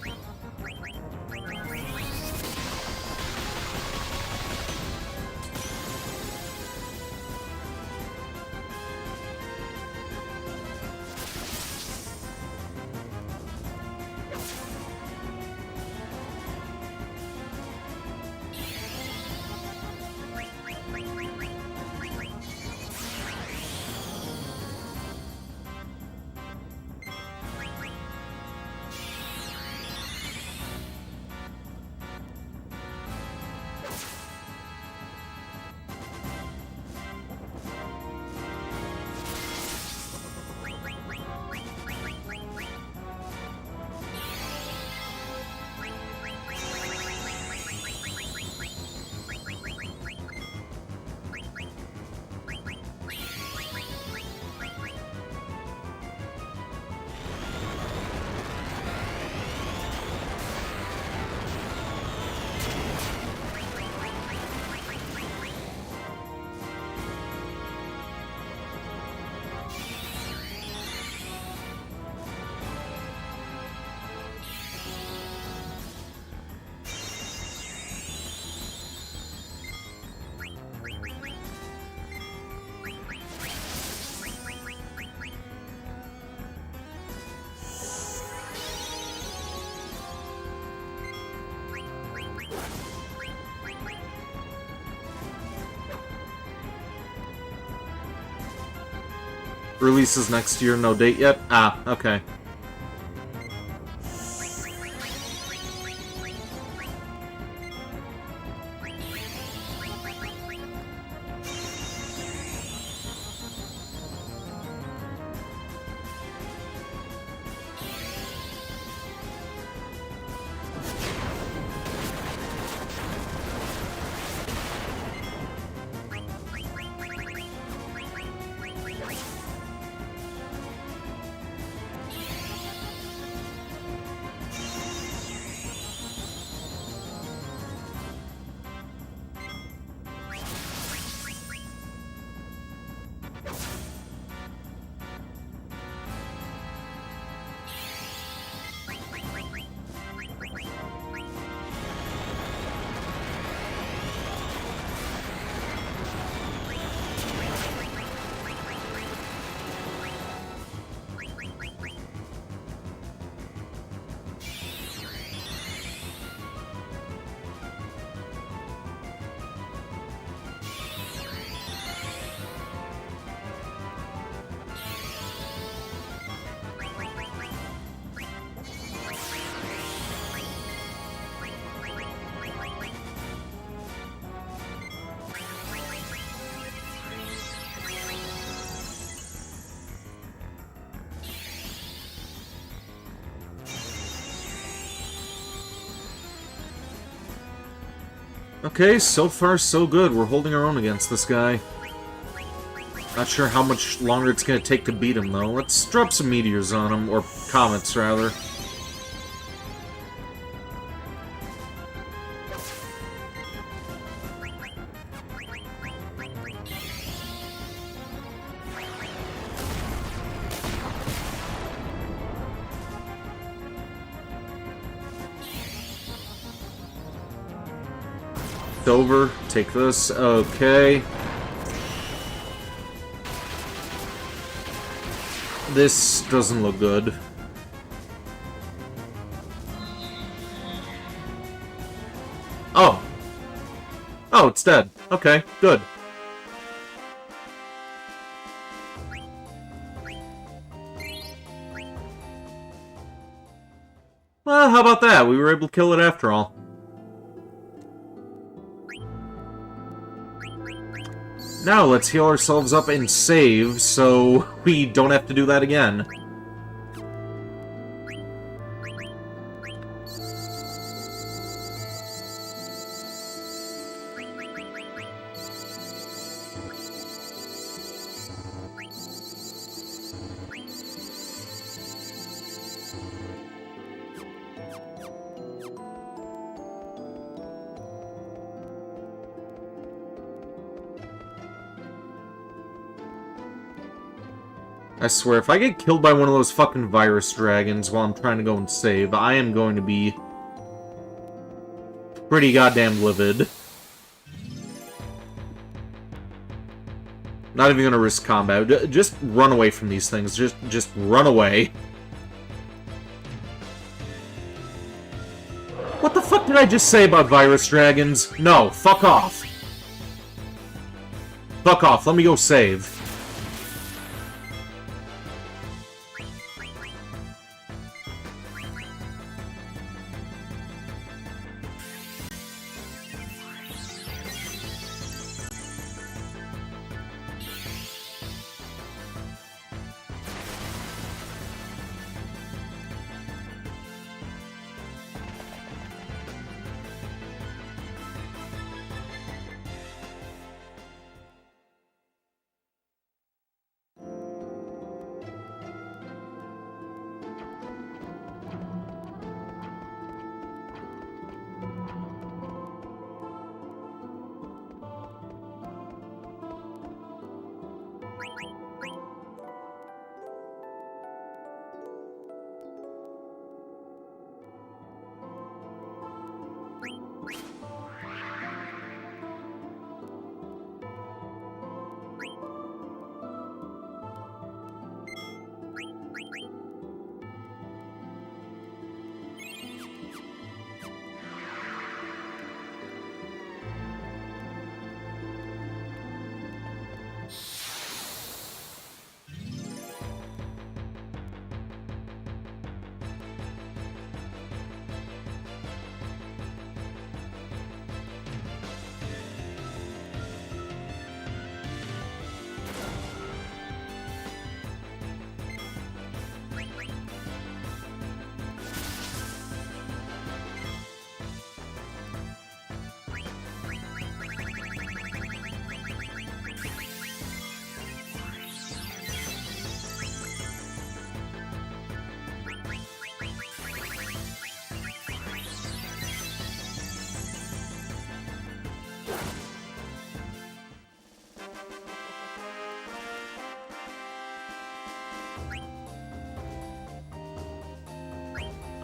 Releases next year, no date yet? Ah, okay. Okay, so far so good. We're holding our own against this guy. Not sure how much longer it's gonna take to beat him, though. Let's drop some meteors on him, or comets, rather. Over. Take this. Okay. This doesn't look good. Oh. Oh, it's dead. Okay, good. Well, how about that? We were able to kill it after all. Now let's heal ourselves up and save, so we don't have to do that again. I swear, if I get killed by one of those fucking virus dragons while I'm trying to go and save, I am going to be pretty goddamn livid. Not even gonna risk combat. Just run away from these things. Just run away. What the fuck did I just say about virus dragons? No, fuck off. Fuck off, let me go save.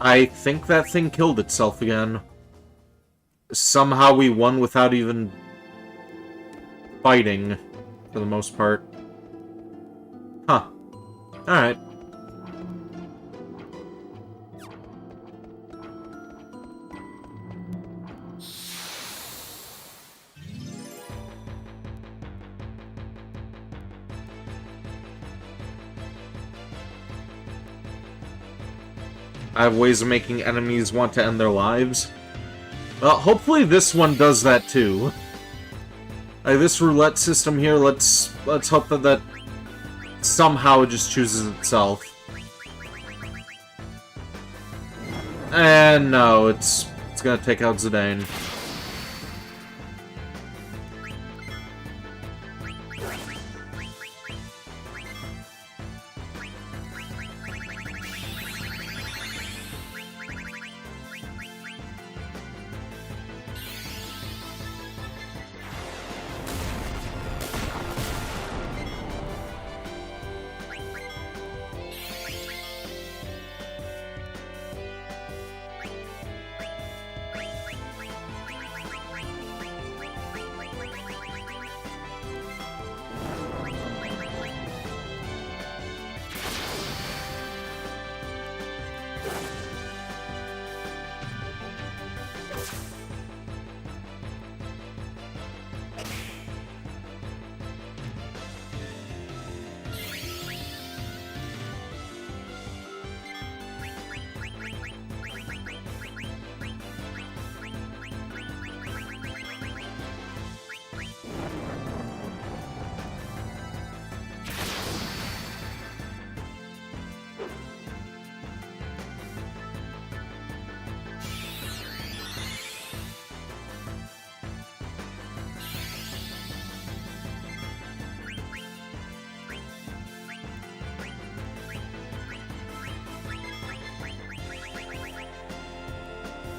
I think that thing killed itself again. Somehow we won without even fighting, for the most part. Huh. Alright. I have ways of making enemies want to end their lives. Well, hopefully this one does that too. Like this roulette system here, let's hope that that somehow just chooses itself. And no, it's gonna take out Zidane.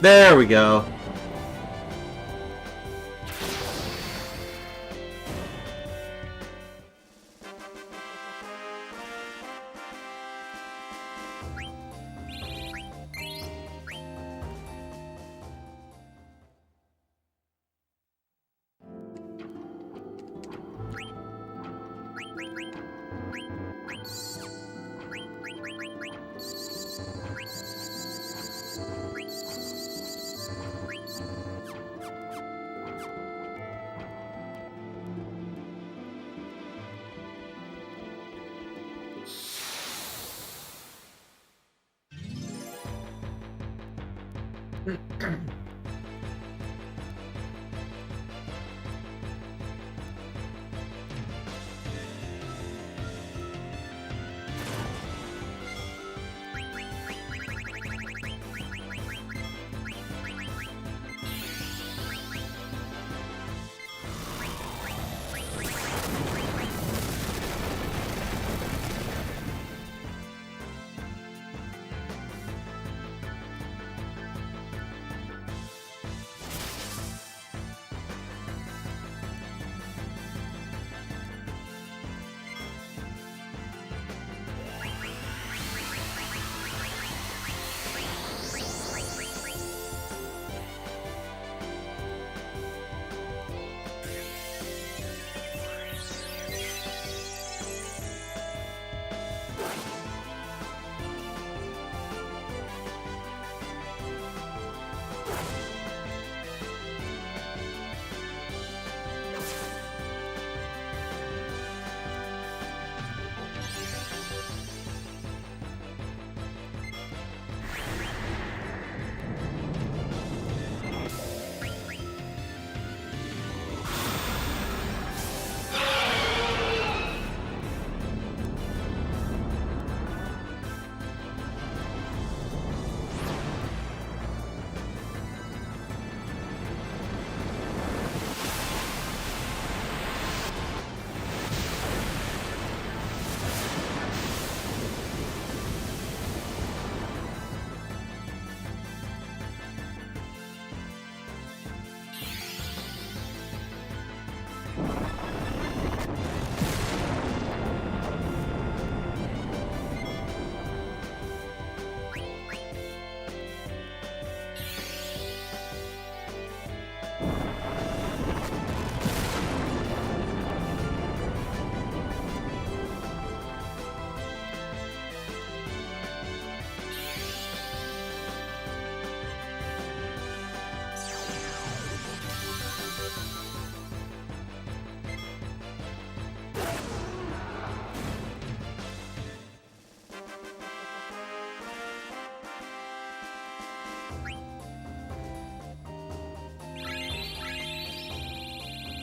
There we go.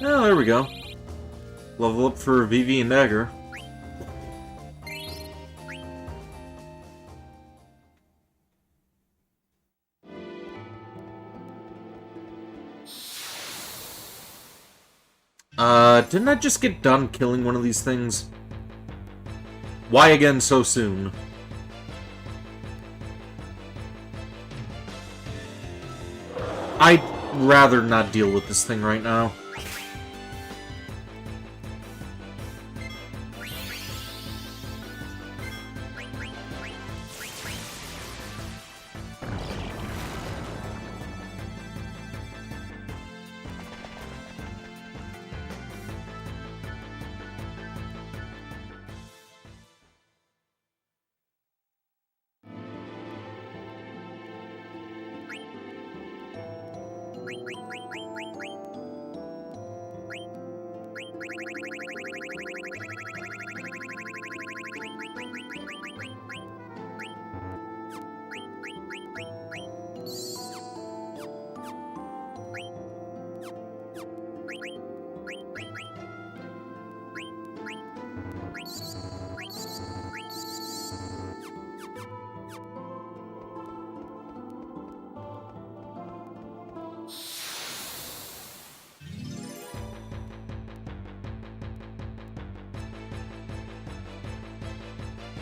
Oh, there we go. Level up for VV and Dagger. Didn't I just get done killing one of these things? Why again so soon? I'd rather not deal with this thing right now.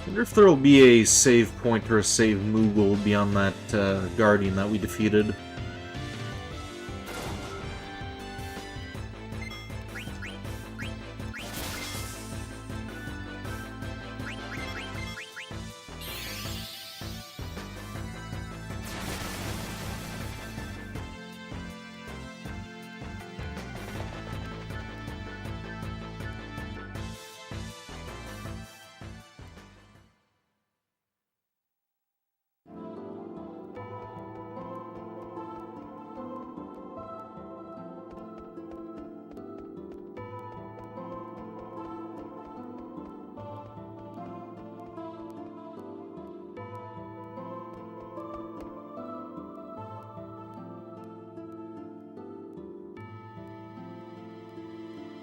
I wonder if there'll be a save point or a save Moogle beyond that Guardian that we defeated.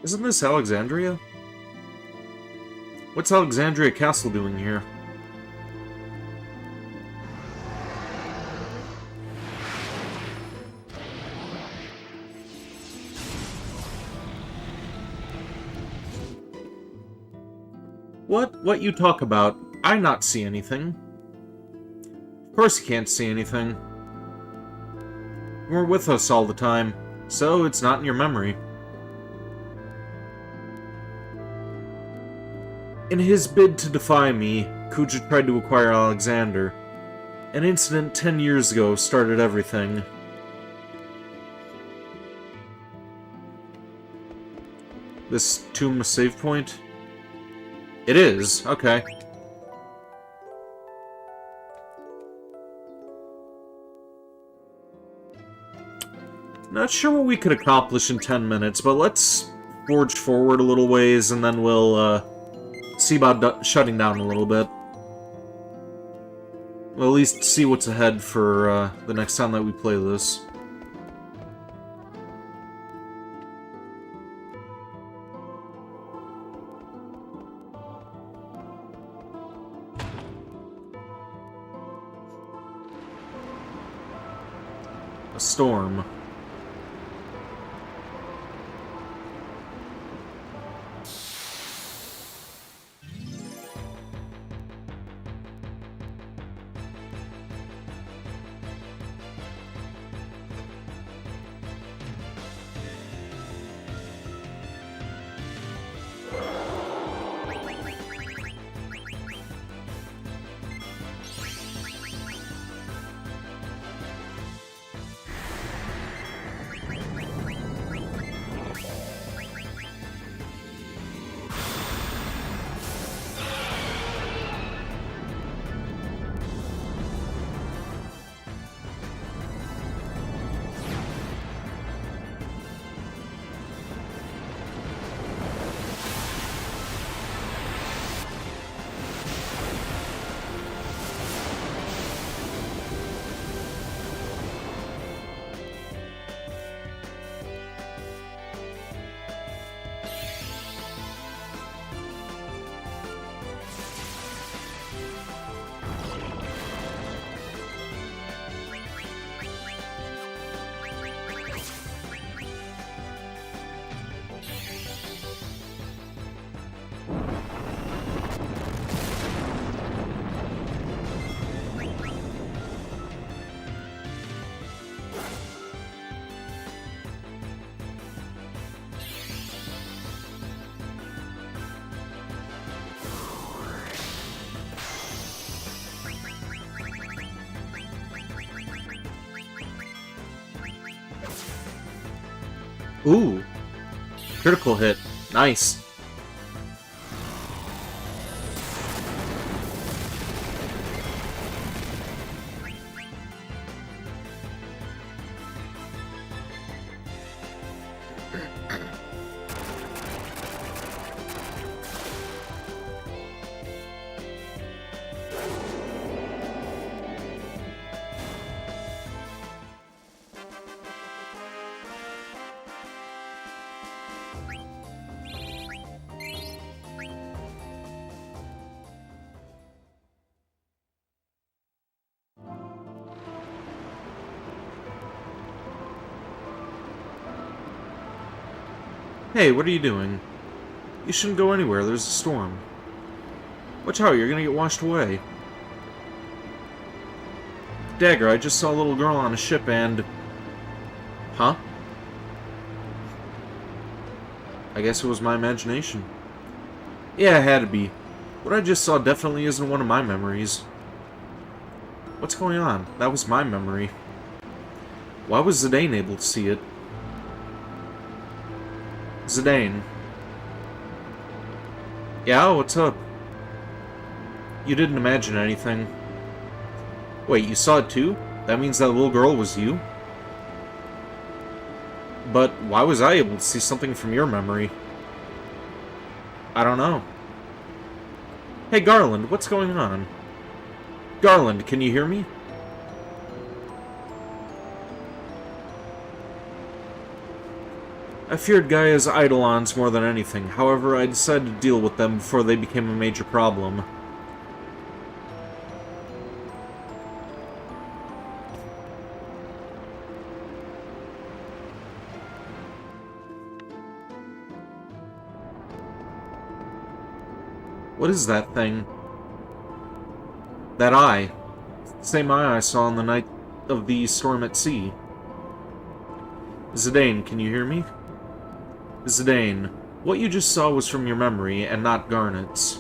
Isn't this Alexandria? What's Alexandria Castle doing here? What you talk about? I not see anything. Of course you can't see anything. You weren't with us all the time, so it's not in your memory. In his bid to defy me, Kuja tried to acquire Alexander. An incident 10 years ago started everything. This tomb a save point? It is, okay. Not sure what we could accomplish in 10 minutes, but let's forge forward a little ways and then we'll, see about shutting down a little bit. We'll at least see what's ahead for the next time that we play this. A storm. Ooh. Critical hit. Nice. Hey, what are you doing? You shouldn't go anywhere, there's a storm. Watch out, you're gonna get washed away. Dagger, I just saw a little girl on a ship and... Huh? I guess it was my imagination. Yeah, it had to be. What I just saw definitely isn't one of my memories. What's going on? That was my memory. Why was Zidane able to see it? Zidane. Yeah, what's up? You didn't imagine anything. Wait, you saw it too? That means that little girl was you? But why was I able to see something from your memory? I don't know. Hey, Garland, what's going on? Garland, can you hear me? I feared Gaia's Eidolons more than anything. However, I decided to deal with them before they became a major problem. What is that thing? That eye. Same eye I saw on the night of the storm at sea. Zidane, can you hear me? Zidane, what you just saw was from your memory, and not Garnet's.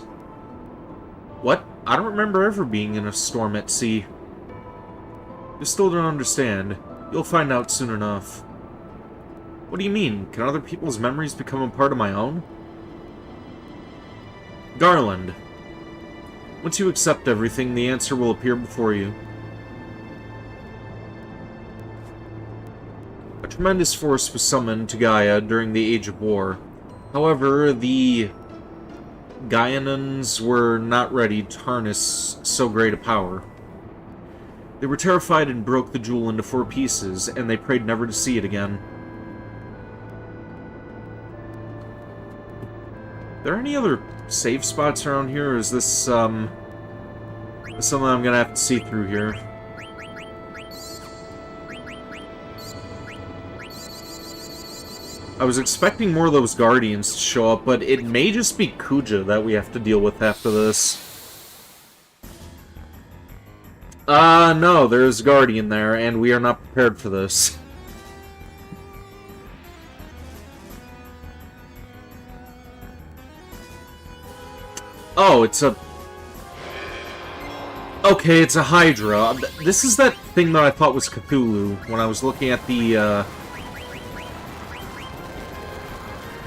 What? I don't remember ever being in a storm at sea. You still don't understand. You'll find out soon enough. What do you mean? Can other people's memories become a part of my own? Garland. Once you accept everything, the answer will appear before you. A tremendous force was summoned to Gaia during the Age of War. However, the Gaianans were not ready to harness so great a power. They were terrified and broke the jewel into 4 pieces, and they prayed never to see it again. Are there any other safe spots around here, or is this, something I'm gonna have to see through here? I was expecting more of those Guardians to show up, but it may just be Kuja that we have to deal with after this. No, there's Guardian there, and we are not prepared for this. Oh, it's a... Okay, it's a Hydra. This is that thing that I thought was Cthulhu when I was looking at the,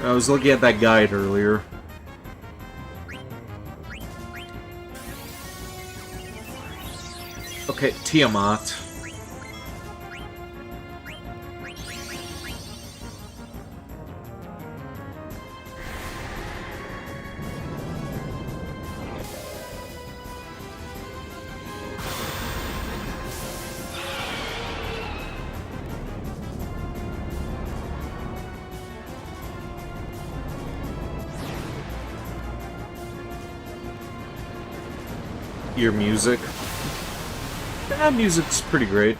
I was looking at that guide earlier. Okay, Tiamat. Your music. That music's pretty great.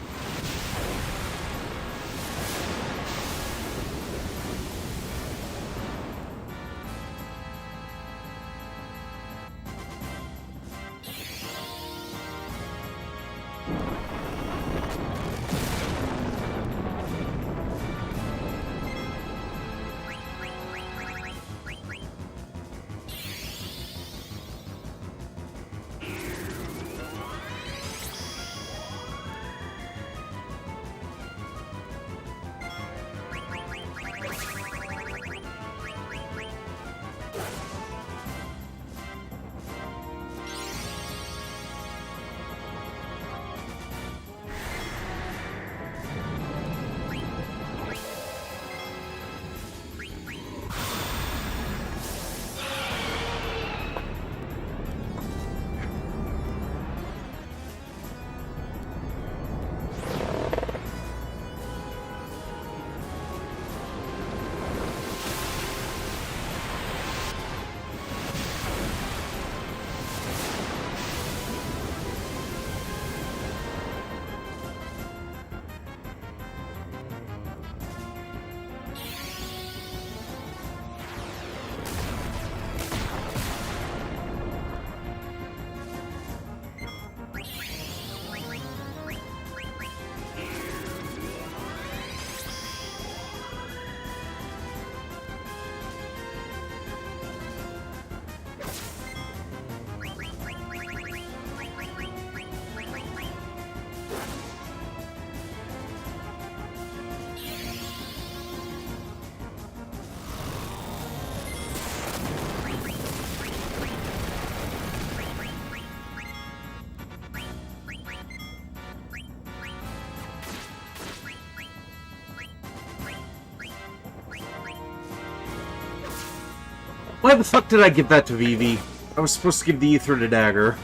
Why the fuck did I give that to Vivi? I was supposed to give the ether to Dagger.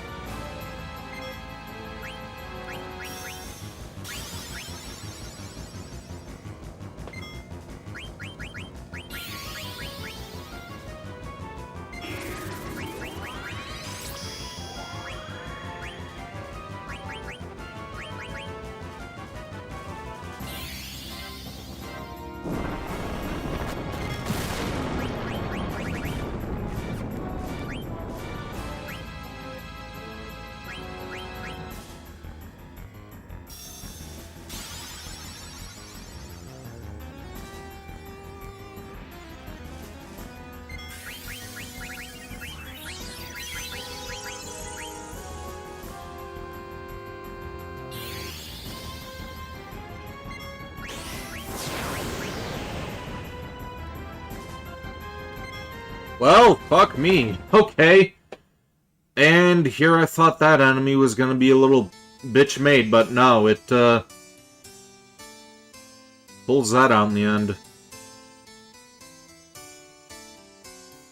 Well, fuck me. Okay. And here I thought that enemy was gonna be a little bitch made, but no, it, pulls that out in the end.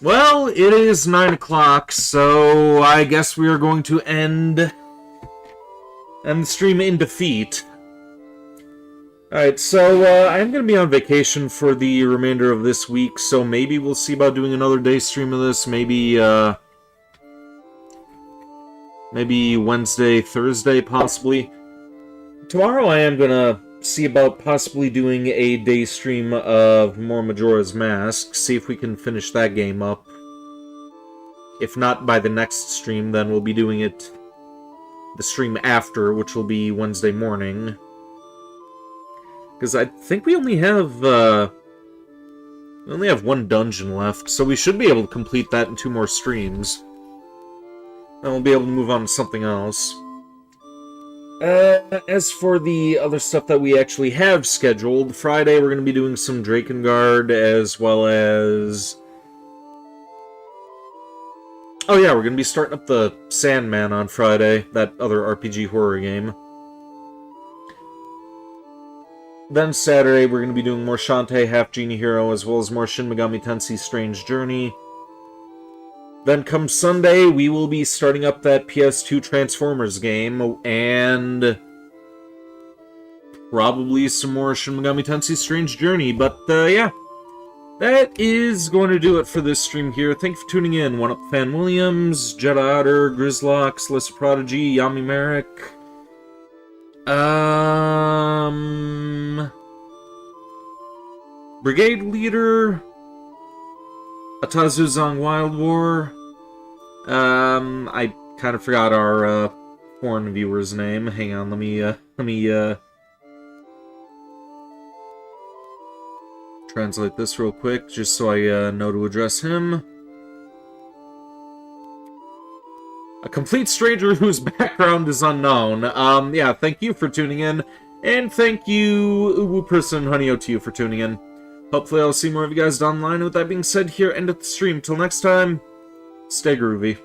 Well, it is 9 o'clock, so I guess we are going to end the stream in defeat. Alright, so I'm going to be on vacation for the remainder of this week, so maybe we'll see about doing another day stream of this, maybe Wednesday, Thursday, possibly. Tomorrow I am going to see about possibly doing a day stream of more Majora's Mask, see if we can finish that game up. If not by the next stream, then we'll be doing it the stream after, which will be Wednesday morning. Because I think we only have one dungeon left, so we should be able to complete that in 2 more streams. Then we'll be able to move on to something else. As for the other stuff that we actually have scheduled, Friday we're going to be doing some Drakengard, as well as... Oh yeah, we're going to be starting up the Sandman on Friday, that other RPG horror game. Then Saturday, we're going to be doing more Shantae, Half Genie Hero, as well as more Shin Megami Tensei Strange Journey. Then come Sunday, we will be starting up that PS2 Transformers game, and probably some more Shin Megami Tensei Strange Journey, but yeah. That is going to do it for this stream here. Thank you for tuning in. One Up Fan Williams, Jedi Otter, Grizzlox, Lissa Prodigy, Yami Merrick, Brigade Leader, Atazu Zong Wild War, I kind of forgot our, foreign viewer's name. Hang on, let me translate this real quick, just so I, know to address him. A complete stranger whose background is unknown. Yeah, thank you for tuning in, and thank you, Uwu Person Honey to you for tuning in. Hopefully I'll see more of you guys down the line. With that being said, here, end of the stream. Till next time, stay groovy.